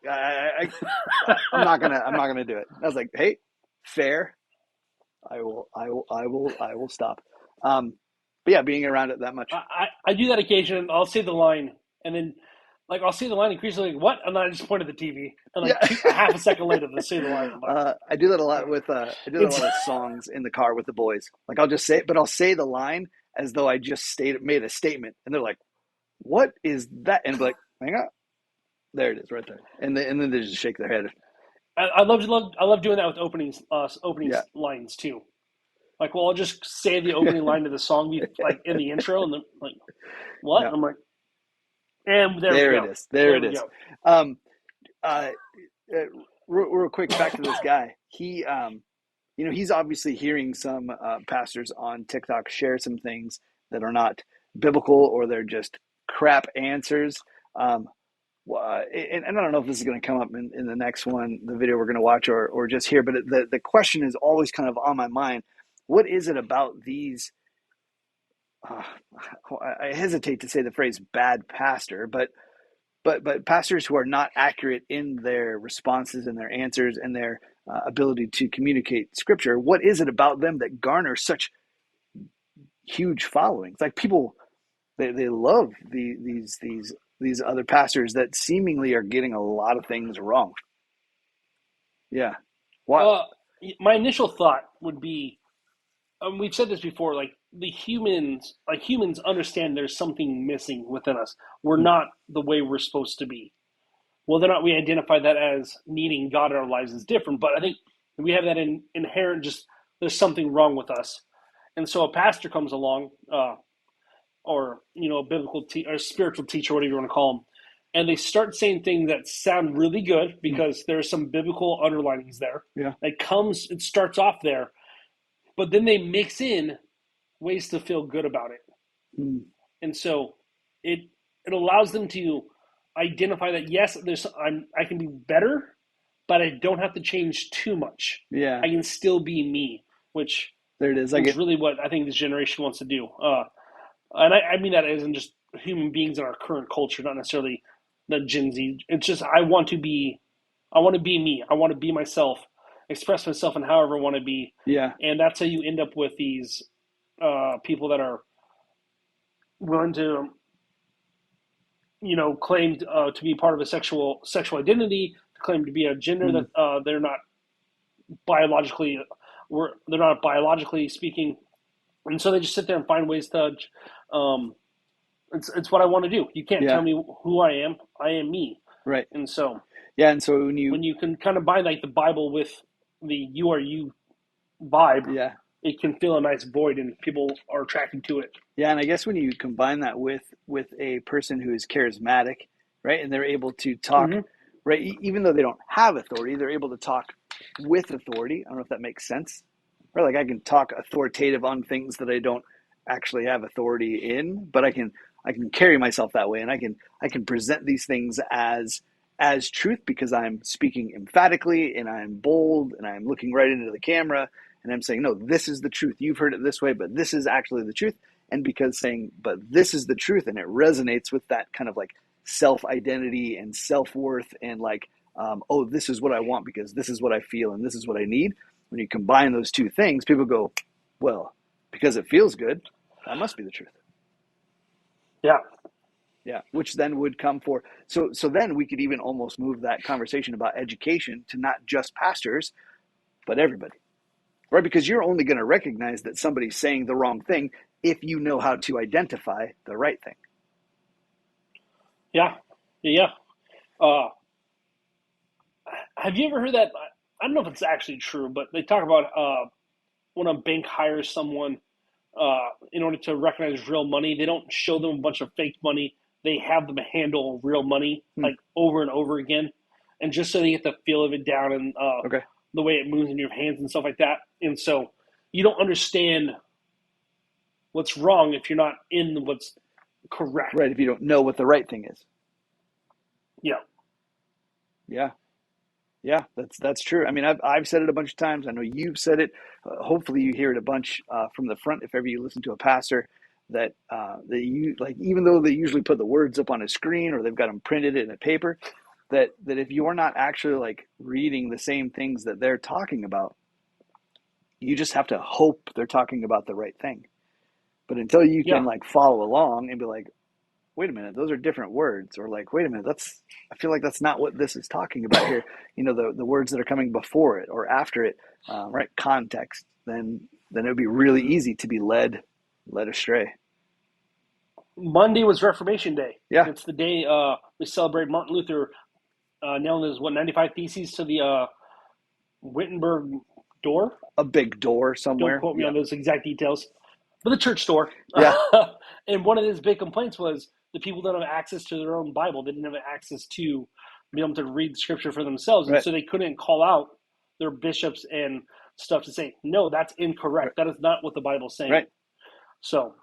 I'm not gonna do it." I was like, "Hey, fair. I will stop." Um, but yeah, being around it that much. I do that occasionally. I'll say the line, and then like I'll say the line increasingly like what, and then I just point at the TV, and like Yeah. a half a second later they say the line. I'm like, I do that a lot with I do that a it's lot of songs in the car with the boys. Like I'll just say it, but I'll say the line as though I just made a statement, and they're like, "What is that?" And be like, "Hang on, there it is, right there." And then they just shake their head. I love doing that with opening Yeah, lines too. Like, well, I'll just say the opening line to the song, like in the intro, and then like, what? yeah. I'm like, and there we There it go, is. There there it we is. go. Um, uh, real quick, back to this guy. He's obviously hearing some pastors on TikTok share some things that are not biblical, or they're just crap answers. Um, and I don't know if this is going to come up in the next one, the video we're going to watch, or just here, but the question is always kind of on my mind. What is it about these uh, I hesitate to say the phrase bad pastor, but pastors who are not accurate in their responses and their answers and their ability to communicate scripture. What is it about them that garners such huge followings? Like people, they love these other pastors that seemingly are getting a lot of things wrong. Yeah. What? Uh, my initial thought would be, we've said this before, like humans understand there's something missing within us. We're not the way we're supposed to be. Whether or not we identify that as needing God in our lives is different, but I think we have that inherent, just there's something wrong with us. And so a pastor comes along, or a biblical or spiritual teacher, whatever you want to call them, and they start saying things that sound really good because there's some biblical underlinings there. Yeah. It starts off there, but then they mix in ways to feel good about it. Mm. And so it allows them to identify that, yes, I can be better, but I don't have to change too much. Yeah. I can still be me, which there it is. Is really what I think this generation wants to do. And I mean that as in just human beings in our current culture, not necessarily the Gen Z. It's just I want to be me. I want to be myself, express myself in however I want to be. Yeah. And that's how you end up with these people that are willing to, claim to be part of a sexual identity, claim to be a gender that they're not biologically speaking, and so they just sit there and find ways to. It's what I want to do. You can't tell me who I am. I am me. Right. And so. Yeah, and so when you can kind of bind like the Bible with the "you are you" vibe, it can fill a nice void, and people are attracted to it. Yeah, and I guess when you combine that with a person who is charismatic, right, and they're able to talk, right, even though they don't have authority, they're able to talk with authority. I don't know if that makes sense. Right, like I can talk authoritative on things that I don't actually have authority in, but I can carry myself that way, and I can present these things as truth because I'm speaking emphatically and I'm bold and I'm looking right into the camera and I'm saying, no, this is the truth. You've heard it this way, but this is actually the truth. And because saying, but this is the truth, and it resonates with that kind of like self-identity and self-worth and like, this is what I want because this is what I feel and this is what I need. When you combine those two things, people go, well, because it feels good, that must be the truth. Yeah. Yeah, which then would come for so then we could even almost move that conversation about education to not just pastors, but everybody, right? Because you're only going to recognize that somebody's saying the wrong thing if you know how to identify the right thing. Yeah. Have you ever heard that? I don't know if it's actually true, but they talk about when a bank hires someone in order to recognize real money, they don't show them a bunch of fake money. They have them handle real money like over and over again, and just so they get the feel of it down and the way it moves in your hands and stuff like that. And so you don't understand what's wrong if you're not in what's correct. Right, if you don't know what the right thing is. Yeah, that's true. I mean, I've said it a bunch of times. I know you've said it. Hopefully, you hear it a bunch from the front if ever you listen to a pastor. That you like, even though they usually put the words up on a screen or they've got them printed in a paper, that if you're not actually like reading the same things that they're talking about, you just have to hope they're talking about the right thing. But until you can like follow along and be like, wait a minute, those are different words, or like, wait a minute, I feel like that's not what this is talking about here. The words that are coming before it or after it, right? Context. Then it would be really easy to be led astray. Monday was Reformation Day. Yeah. It's the day we celebrate Martin Luther nailing his 95 Theses to the Wittenberg door. A big door somewhere. Don't quote me on those exact details. But the church door. Yeah. And one of his big complaints was the people don't have access to their own Bible. They didn't have access to be able to read scripture for themselves. And so they couldn't call out their bishops and stuff to say, no, that's incorrect. That is not what the Bible's saying. Right. So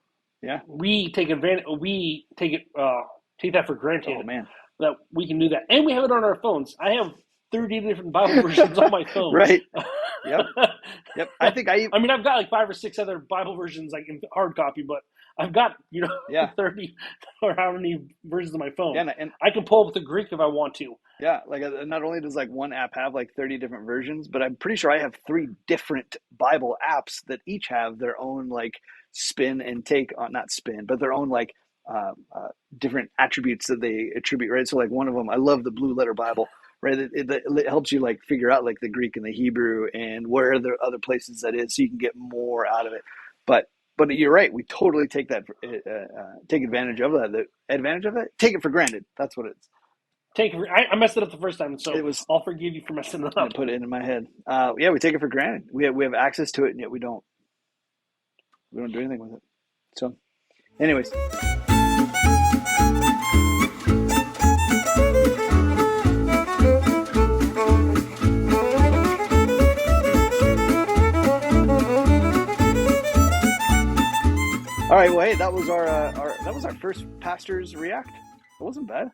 we take advantage. We take that for granted. Oh man, that we can do that, and we have it on our phones. I have 30 different Bible versions on my phone. Right. Yep. Yep. I think I mean, I've got like 5 or 6 other Bible versions like in hard copy, but I've got yeah. 30 or how many versions of my phone. Yeah, and I can pull up the Greek if I want to. yeah, like not only does like one app have like 30 different versions, but I'm pretty sure I have 3 different Bible apps that each have their own like spin and take on, not spin, but their own like different attributes that they attribute, right? So like one of them, I love the Blue Letter Bible, right? It helps you like figure out like the Greek and the Hebrew and where are the other places that is, so you can get more out of it. But you're right, we totally take that take advantage of that. The advantage of it, take it for granted. That's what it's. I messed it up the first time, so It was. I'll forgive you for messing it I up. put it in my head. Yeah, we take it for granted. We have access to it, and yet we don't do anything with it. So, anyways. All right. Well, hey, that was our first Pastors React. It wasn't bad.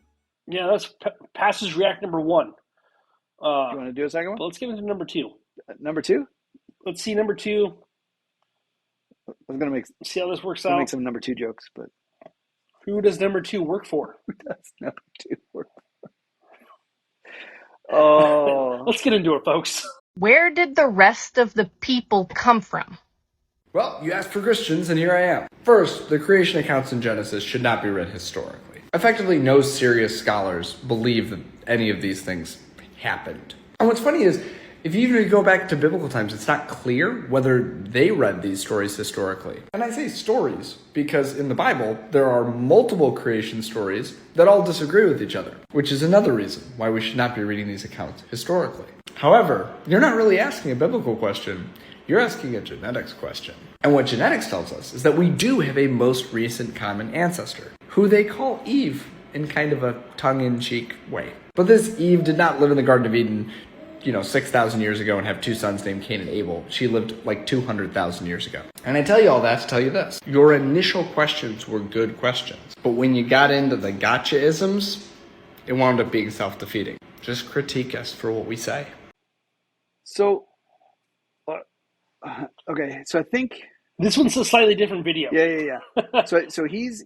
Yeah, that's Pastors React number 1. Do you want to do a second one? But let's get into number 2. Number 2. Let's see number 2. I was gonna see how this works out. Make some number 2 jokes, but who does number 2 work for? Who does number 2 work for? Oh, let's get into it, folks. Where did the rest of the people come from? Well, you asked for Christians, and here I am. First, the creation accounts in Genesis should not be read historically. Effectively, no serious scholars believe that any of these things happened. And what's funny is, if you even go back to biblical times, it's not clear whether they read these stories historically. And I say stories because in the Bible, there are multiple creation stories that all disagree with each other, which is another reason why we should not be reading these accounts historically. However, you're not really asking a biblical question. You're asking a genetics question. And what genetics tells us is that we do have a most recent common ancestor, who they call Eve in kind of a tongue-in-cheek way. But this Eve did not live in the Garden of Eden, 6,000 years ago and have 2 sons named Cain and Abel. She lived like 200,000 years ago. And I tell you all that to tell you this. Your initial questions were good questions. But when you got into the gotcha-isms, it wound up being self-defeating. Just critique us for what we say. So, okay, so I think this one's a slightly different video. Yeah. So he's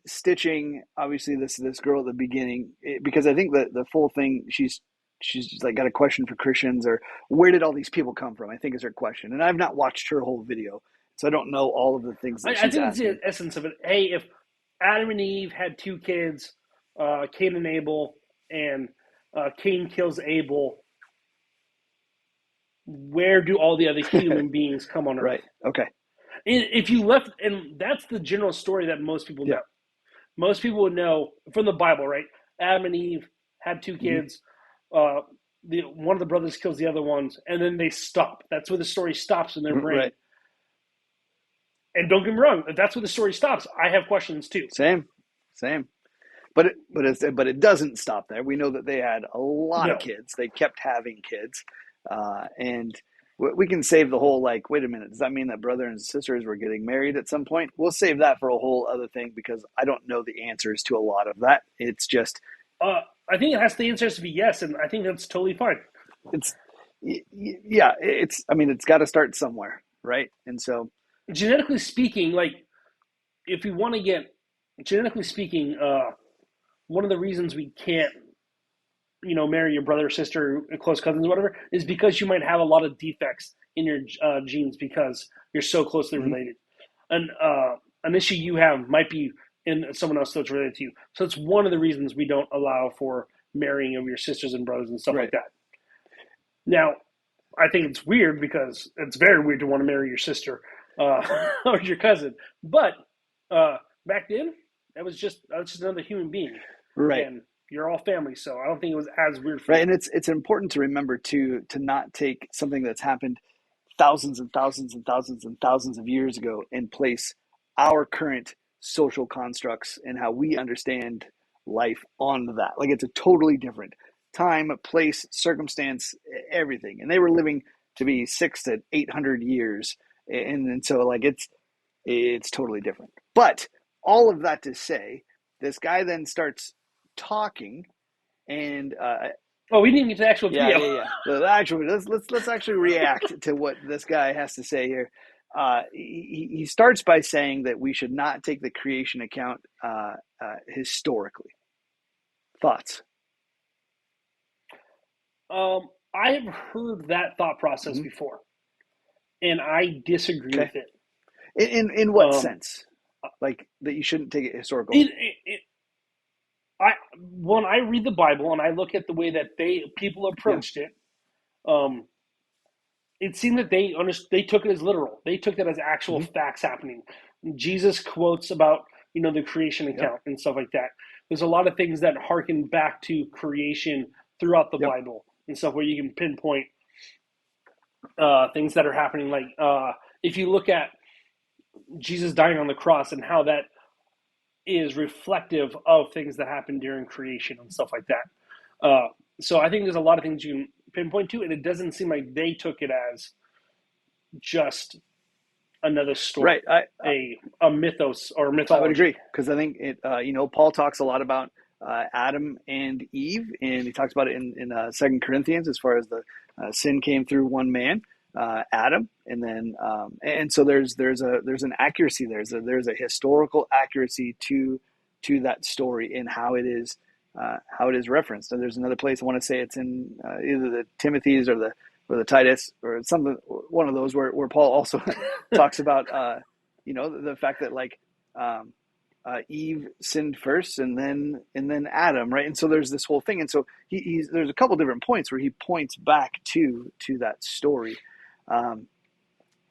stitching obviously this girl at the beginning, because I think the full thing she's just like got a question for Christians, or where did all these people come from, I think is her question. And I've not watched her whole video, so I don't know all of the things that she's I think asking. That's the essence of it. Hey, if Adam and Eve had 2 kids, Cain and Abel, and Cain kills Abel, where do all the other human beings come on Earth? Right. Okay. If you left, and that's the general story that most people know. Most people would know from the Bible, right? Adam and Eve had 2 kids. Mm-hmm. One of the brothers kills the other ones, and then they stop. That's where the story stops in their brain. Right. And don't get me wrong, if that's where the story stops, I have questions too. Same. But it doesn't stop there. We know that they had a lot of kids. They kept having kids. And we can save the whole, like, wait a minute, does that mean that brother and sisters were getting married at some point? We'll save that for a whole other thing, because I don't know the answers to a lot of that. It's just... I think the answer has to be yes, and I think that's totally fine. It's got to start somewhere, right? And so... Genetically speaking, like, if we want to get... Genetically speaking, one of the reasons we can't marry your brother or sister, close cousins, whatever, is because you might have a lot of defects in your genes because you're so closely related. And an issue you have might be in someone else that's related to you. So it's one of the reasons we don't allow for marrying of your sisters and brothers and stuff like that. Now, I think it's weird because it's very weird to want to marry your sister or your cousin. But back then, that was just another human being. Right. And you're all family, so I don't think it was as weird for you. And it's important to remember to not take something that's happened thousands and thousands and thousands and thousands of years ago and place our current social constructs and how we understand life on that. Like, it's a totally different time, place, circumstance, everything. And they were living to be 600 to 800 years. And so, like, it's totally different. But all of that to say, this guy then starts talking, and Oh, we didn't get to the actual Yeah, video. yeah, yeah. Let's actually react to what this guy has to say here. He starts by saying that we should not take the creation account historically. Thoughts? I have heard that thought process before, and I disagree Okay. with it. In what sense? Like that you shouldn't take it historical. When I read the Bible and I look at the way that people approached it, it seemed that they took it as literal. They took it as actual facts happening. Jesus quotes about the creation account and stuff like that. There's a lot of things that harken back to creation throughout the Bible and stuff where you can pinpoint things that are happening. Like if you look at Jesus dying on the cross and how that is reflective of things that happened during creation and stuff like that. So I think there's a lot of things you can pinpoint to, and it doesn't seem like they took it as just another story, right? A mythos or mythology. I would agree because I think Paul talks a lot about Adam and Eve, and he talks about it in 2 Corinthians as far as the sin came through one man, Adam, and then and so there's an accuracy there's a historical accuracy to that story in how it is referenced. And there's another place I want to say it's in either the Timothy's or the Titus or something, one of those where Paul also talks about the fact that like Eve sinned first and then Adam, right? And so there's this whole thing, and so there's a couple different points where he points back to that story,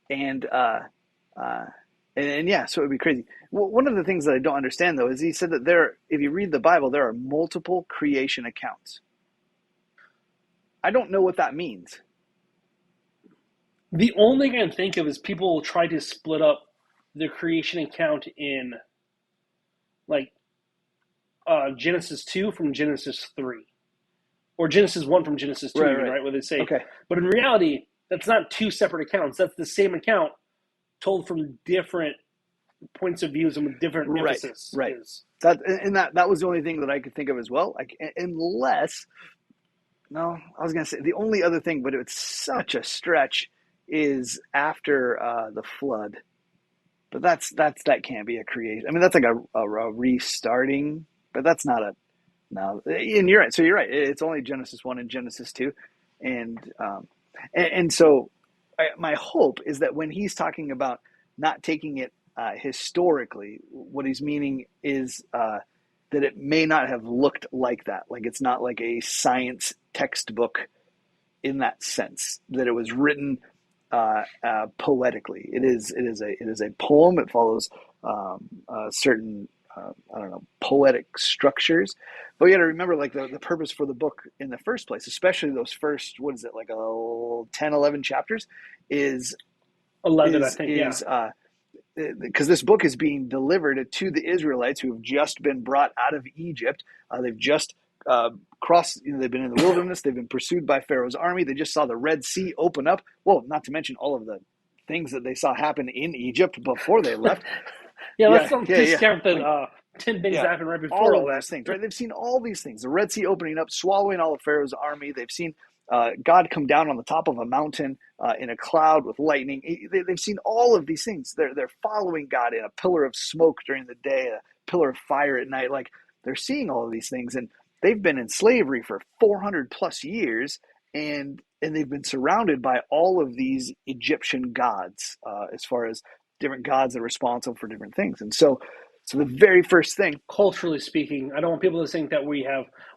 and yeah, so it would be crazy. Well, one of the things that I don't understand though is he said that if you read the Bible, there are multiple creation accounts. I don't know what that means. The only thing I can think of is people will try to split up the creation account in like Genesis 2 from Genesis 3. Or Genesis 1 from Genesis 2, right? Where they say, okay. But in reality, that's not two separate accounts. That's the same account told from different points of views and with different emphasis. Right. That was the only thing that I could think of as well. Like, unless, no, I was going to say the only other thing, but it's such a stretch, is after the flood. But that can't be a creation. I mean, that's like a restarting, but that's not a. No, and you're right. So you're right. It's only Genesis 1 and Genesis 2, and so my hope is that when he's talking about not taking it historically, what he's meaning is that it may not have looked like that. Like it's not like a science textbook in that sense, that it was written poetically. It is a poem. It follows certain poetic structures. But you got to remember, like the purpose for the book in the first place, especially those first, what is it, like 10, 11 chapters, is 11, I think, because this book is being delivered to the Israelites who have just been brought out of Egypt. They've just crossed, they've been in the wilderness. They've been pursued by Pharaoh's army. They just saw the Red Sea open up. Well, not to mention all of the things that they saw happen in Egypt before they left. Let's not discount the 10 things that happened right before all those things, right? They've seen all these things. The Red Sea opening up, swallowing all of Pharaoh's army. They've seen God come down on the top of a mountain in a cloud with lightning. They've seen all of these things. They're following God in a pillar of smoke during the day, a pillar of fire at night. Like, they're seeing all of these things, and they've been in slavery for 400 plus years, and they've been surrounded by all of these Egyptian gods, as far as different gods that are responsible for different things. And so the very first thing, culturally speaking, I don't want people to think that we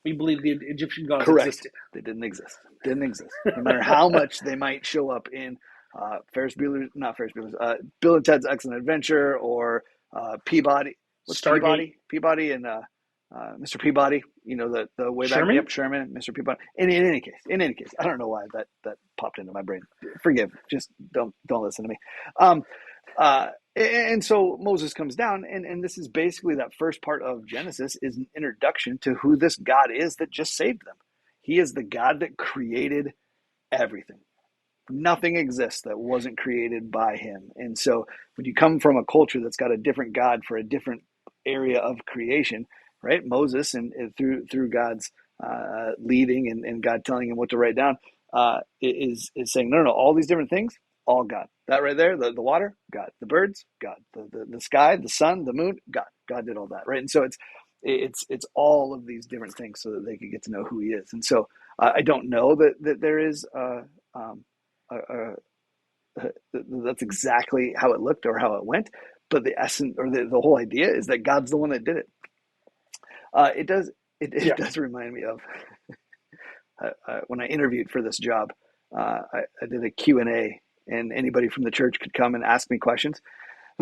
believe the Egyptian gods existed. They didn't exist. No matter how much they might show up in Bill and Ted's Excellent Adventure, or Peabody. What's Stargate. Peabody and Mr. Peabody. The way back. Sherman? Yep, Sherman, Mr. Peabody. In any case, I don't know why that popped into my brain. Forgive. Just don't listen to me. And so Moses comes down, and this is basically that first part of Genesis is an introduction to who this God is that just saved them. He is the God that created everything. Nothing exists that wasn't created by him. And so when you come from a culture that's got a different God for a different area of creation, right? Moses and through God's leading and God telling him what to write down, is saying, no, all these different things, all God. That right there, the water, God. The birds, God. The sky, the sun, the moon, God. God did all that, right? And so it's all of these different things so that they could get to know who He is. And so I don't know that there is that's exactly how it looked or how it went, but the essence or the whole idea is that God's the one that did it. It does Yeah. does remind me of when I interviewed for this job. I did a Q&A, and anybody from the church could come and ask me questions.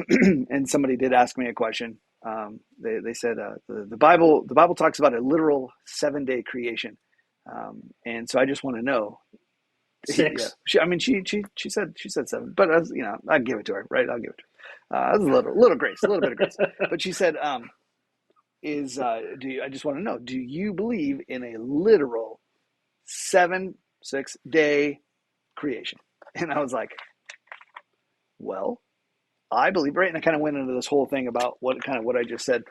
And somebody did ask me a question. They said the Bible talks about a literal 7-day creation, and so I just want to know. 6. Yeah, she said 7, but I'd give it to her, right? I'll give it to her. That's a little grace, a little bit of grace. But she said, I just want to know, do you believe in a literal 6-day creation? And I was like, well, I believe, right? And I kind of went into this whole thing about what I just said,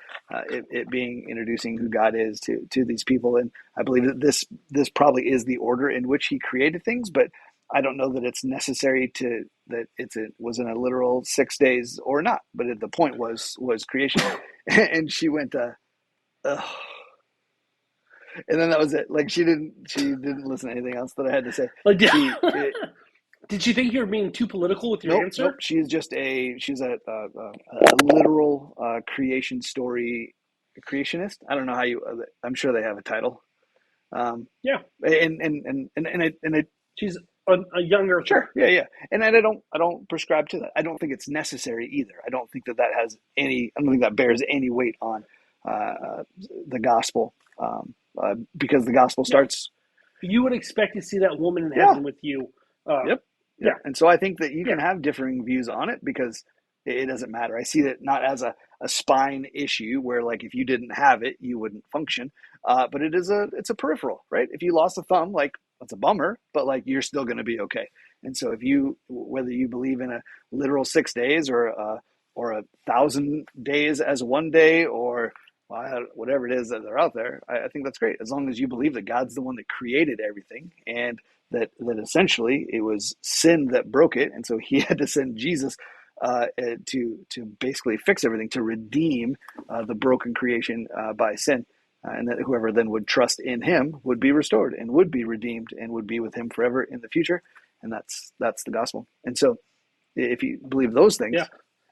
it being introducing who God is to these people. And I believe that this probably is the order in which He created things, but I don't know that it's necessary that was in a literal 6 days or not. But the point was creation. And she went, ugh. And then that was it. Like she didn't listen to anything else that I had to say. Like, did she think you were being too political with your answer? Nope. She's a literal creation story creationist. I don't know how I'm sure they have a title. Yeah. And she's a younger. Sure. Yeah. And I don't prescribe to that. I don't think it's necessary either. I don't think that has any. I don't think that bears any weight on the gospel, because the gospel starts. You would expect to see that woman in heaven with you. Yep. Yeah. And so I think that you can have differing views on it because it doesn't matter. I see that not as a spine issue where, like, if you didn't have it, you wouldn't function. But it's a peripheral, right? If you lost a thumb, like, that's a bummer, but like you're still going to be okay. And so whether you believe in a literal 6 days or 1,000 days as one day or whatever it is that they're out there, I think that's great. As long as you believe that God's the one that created everything and that essentially it was sin that broke it. And so He had to send Jesus to basically fix everything, to redeem the broken creation by sin. And that whoever then would trust in Him would be restored and would be redeemed and would be with Him forever in the future. And that's the gospel. And so if you believe those things. Yeah.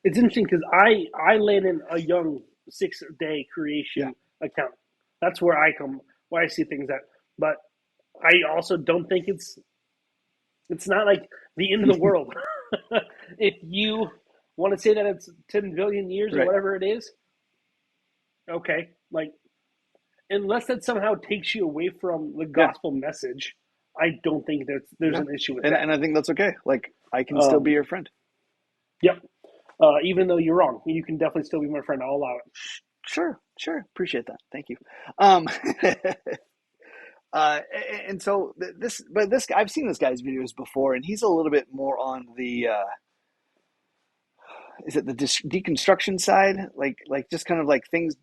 It's interesting because I laid in a young 6-day creation account. That's where I see things at. But I also don't think it's not like the end of the world. If you want to say that it's 10 billion years or whatever it is, okay. Like, unless that somehow takes you away from the gospel message, I don't think there's an issue with that. And I think that's okay. Like, I can still be your friend. Yep. Even though you're wrong, you can definitely still be my friend. I'll allow it. Sure. Appreciate that. Thank you. And so this guy, I've seen this guy's videos before, and he's a little bit more on the is it the deconstruction side? Like just kind of like things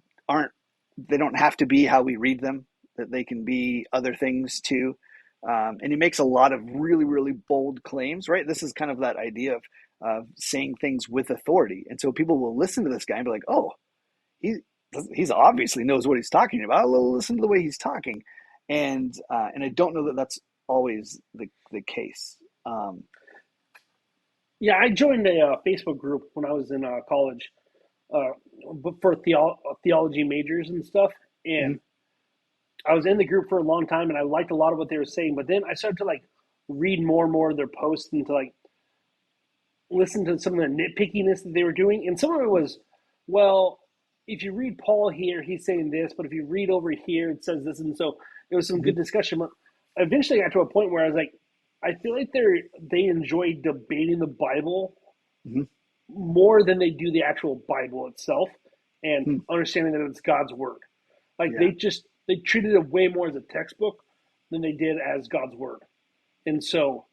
they don't have to be how we read them, that they can be other things too. And he makes a lot of really, really bold claims, right? This is kind of that idea of saying things with authority. And so people will listen to this guy and be like, oh, he's obviously knows what he's talking about. I'll listen to the way he's talking. And I don't know that that's always the case. Yeah, I joined a Facebook group when I was in college for theology majors and stuff. And I was in the group for a long time, and I liked a lot of what they were saying. But then I started to like read more and more of their posts and to like listen to some of the nitpickiness that they were doing. And some of it was, well, if you read Paul here, he's saying this, but if you read over here, it says this. And so there was some good discussion. But eventually I got to a point where I was like, I feel like they enjoy debating the Bible more than they do the actual Bible itself and understanding that it's God's word. Like they treated it way more as a textbook than they did as God's word. And so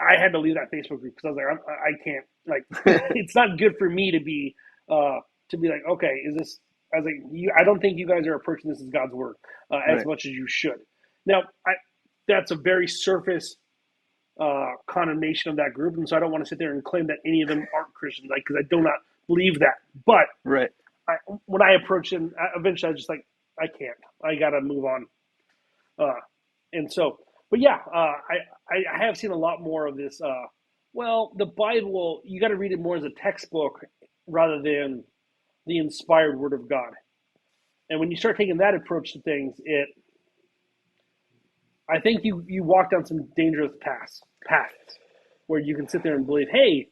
I had to leave that Facebook group because I was like, I can't, like, it's not good for me to be like, okay, is this I was like, I don't think you guys are approaching this as God's word as Right. much as you should. Now, that's a very surface condemnation of that group, and so I don't want to sit there and claim that any of them aren't Christians, like, because I do not believe that. But Right. when I approach them, eventually I was just like, I can't. I got to move on. And so, but yeah, I have seen a lot more of this. Well, the Bible, you got to read it more as a textbook rather than the inspired Word of God. And when you start taking that approach to things, I think you walk down some dangerous paths where you can sit there and believe, hey,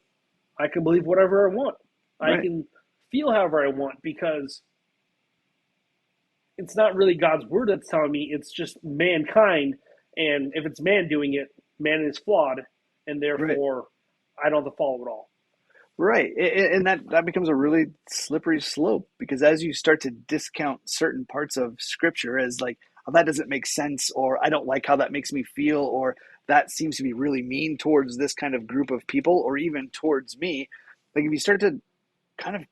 I can believe whatever I want. Right. I can feel however I want, because it's not really God's word that's telling me, it's just mankind. And if it's man doing it, man is flawed, and therefore I don't have to follow it all. Right. And that becomes a really slippery slope, because as you start to discount certain parts of scripture as like, oh, that doesn't make sense, or I don't like how that makes me feel, or that seems to be really mean towards this kind of group of people, or even towards me. Like if you start to kind of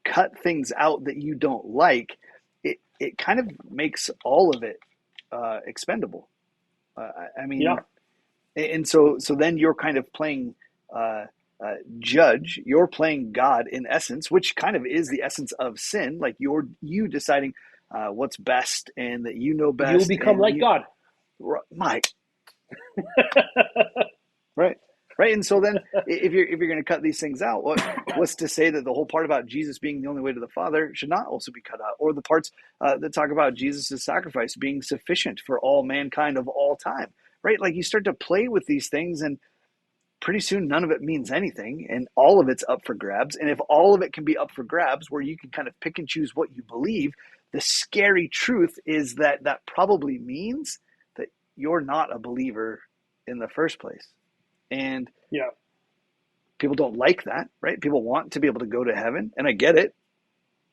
cut things out that you don't like, it kind of makes all of it expendable. I mean, Yeah. and so then you're kind of playing judge. You're playing God in essence, which kind of is the essence of sin. Like you deciding what's best, and that you know best. You'll become like God. Mike. Right. Right. And so then if you're going to cut these things out, what's to say that the whole part about Jesus being the only way to the Father should not also be cut out? Or the parts that talk about Jesus' sacrifice being sufficient for all mankind of all time, right? Like you start to play with these things, and pretty soon none of it means anything, and all of it's up for grabs. And if all of it can be up for grabs, where you can kind of pick and choose what you believe, the scary truth is that probably means that you're not a believer in the first place. And Yeah. people don't like that, right? People want to be able to go to heaven, and I get it.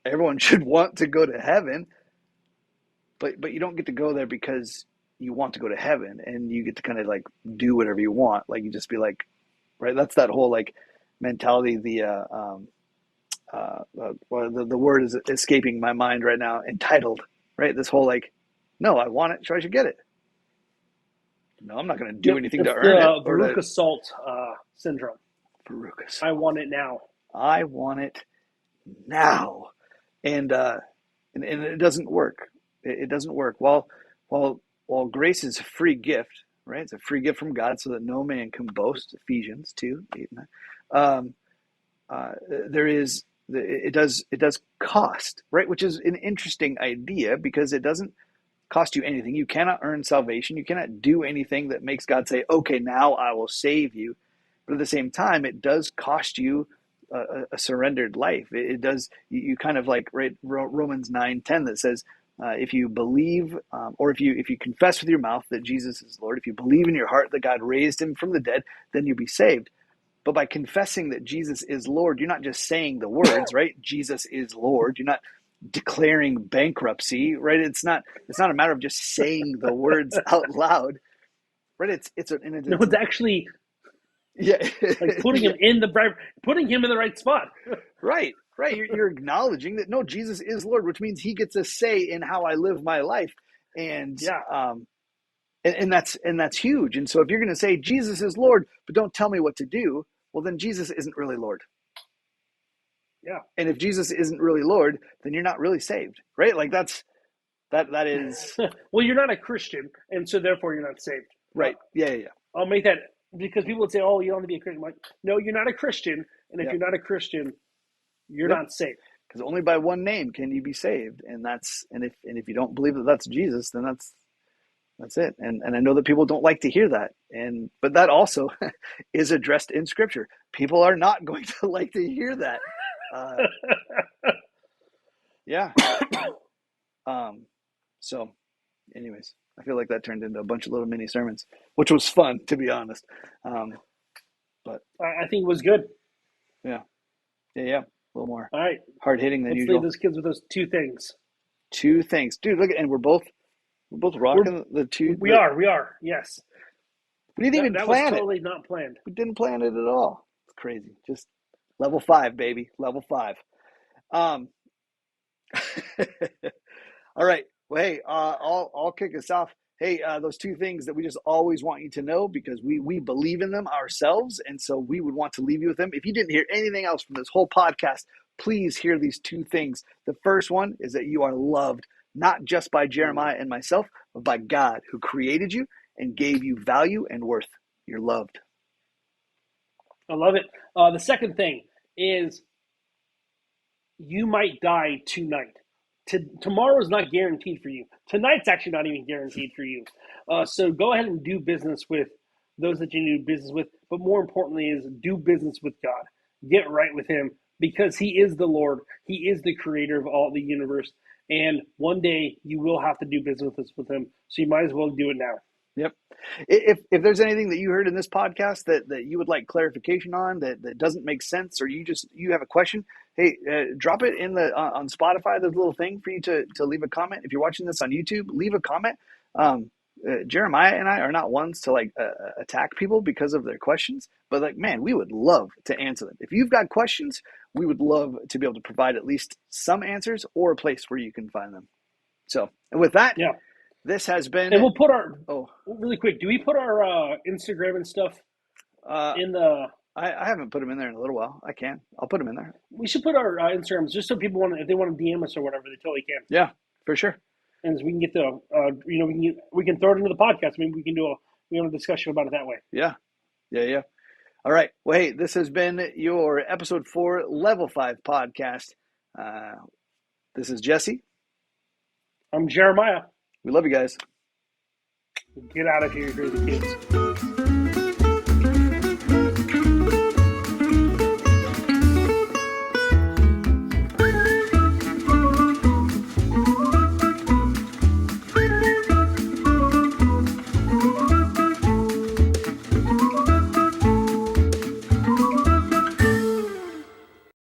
Everyone should want to go to heaven, but you don't get to go there because you want to go to heaven, and you get to kind of like do whatever you want. Like you just be like, right? That's that whole like mentality. The word is escaping my mind right now. Entitled, right? This whole like, no, I want it, so I should get it. No, I'm not going to do anything to earn it. Baruch assault syndrome. Baruch. I want it now. I want it now, and it doesn't work. It doesn't work. While grace is a free gift, right? It's a free gift from God, so that no man can boast. Ephesians 2:8-9. It does cost, right? Which is an interesting idea, because it doesn't cost you anything. You cannot earn salvation. You cannot do anything that makes God say, okay, now I will save you. But at the same time, it does cost you a surrendered life. It does. You kind of like, right, Romans 9:10 that says, if you believe, or if you confess with your mouth that Jesus is Lord, if you believe in your heart that God raised him from the dead, then you'll be saved. But by confessing that Jesus is Lord, you're not just saying the words, right? Jesus is Lord. You're not declaring bankruptcy, right? It's not a matter of just saying the words out loud, right? It's actually yeah, like putting him in the right spot. Right. You're acknowledging that no, Jesus is Lord, which means he gets a say in how I live my life, and and that's huge. And so if you're going to say Jesus is Lord, but don't tell me what to do, well, then Jesus isn't really Lord. Yeah. And if Jesus isn't really Lord, then you're not really saved, right? Like that is well, you're not a Christian, and so therefore you're not saved. Right. Yeah. I'll make that, because people would say, "Oh, you don't have to be a Christian." I'm like, no, you're not a Christian, and if you're not a Christian, you're not saved. Because only by one name can you be saved, and if you don't believe that that's Jesus, then that's it. And I know that people don't like to hear that, but that also is addressed in Scripture. People are not going to like to hear that. Yeah. So, anyways, I feel like that turned into a bunch of little mini sermons, which was fun, to be honest. But I think it was good. Yeah. A little more All right, hard hitting than let's usual. leave those kids with those two things. Two things, dude. Look, and we're both rocking the two. We are. Yes. We didn't even plan it. That was totally not planned. We didn't plan it at all. It's crazy. Just level 5, baby. Level 5. All right. Well, hey, I'll kick us off. Hey, those two things that we just always want you to know because we believe in them ourselves, and so we would want to leave you with them. If you didn't hear anything else from this whole podcast, please hear these two things. The first one is that you are loved, not just by Jeremiah and myself, but by God who created you and gave you value and worth. You're loved. I love it. The second thing is you might die tonight. Tomorrow is not guaranteed for you. Tonight's actually not even guaranteed for you. So go ahead and do business with those that you do business with. But more importantly is do business with God. Get right with him because he is the Lord. He is the creator of all the universe. And one day you will have to do business with him. So you might as well do it now. Yep. If there's anything that you heard in this podcast that you would like clarification on that doesn't make sense, or you have a question, hey, drop it in the on Spotify. There's a little thing for you to leave a comment. If you're watching this on YouTube, leave a comment. Jeremiah and I are not ones to attack people because of their questions, but man, we would love to answer them. If you've got questions, we would love to be able to provide at least some answers or a place where you can find them. So, and with that, yeah. This has been. And we'll put our really quick. Do we put our Instagram and stuff in the? I haven't put them in there in a little while. I'll put them in there. We should put our Instagrams just so people if they want to DM us or whatever, they totally can. Yeah, for sure. And so we can get the we can throw it into the podcast. I mean, we can do a discussion about it that way. Yeah. All right. Well, hey, this has been your episode 4 Level 5 podcast. This is Jesse. I'm Jeremiah. We love you guys. Get out of here, the kids.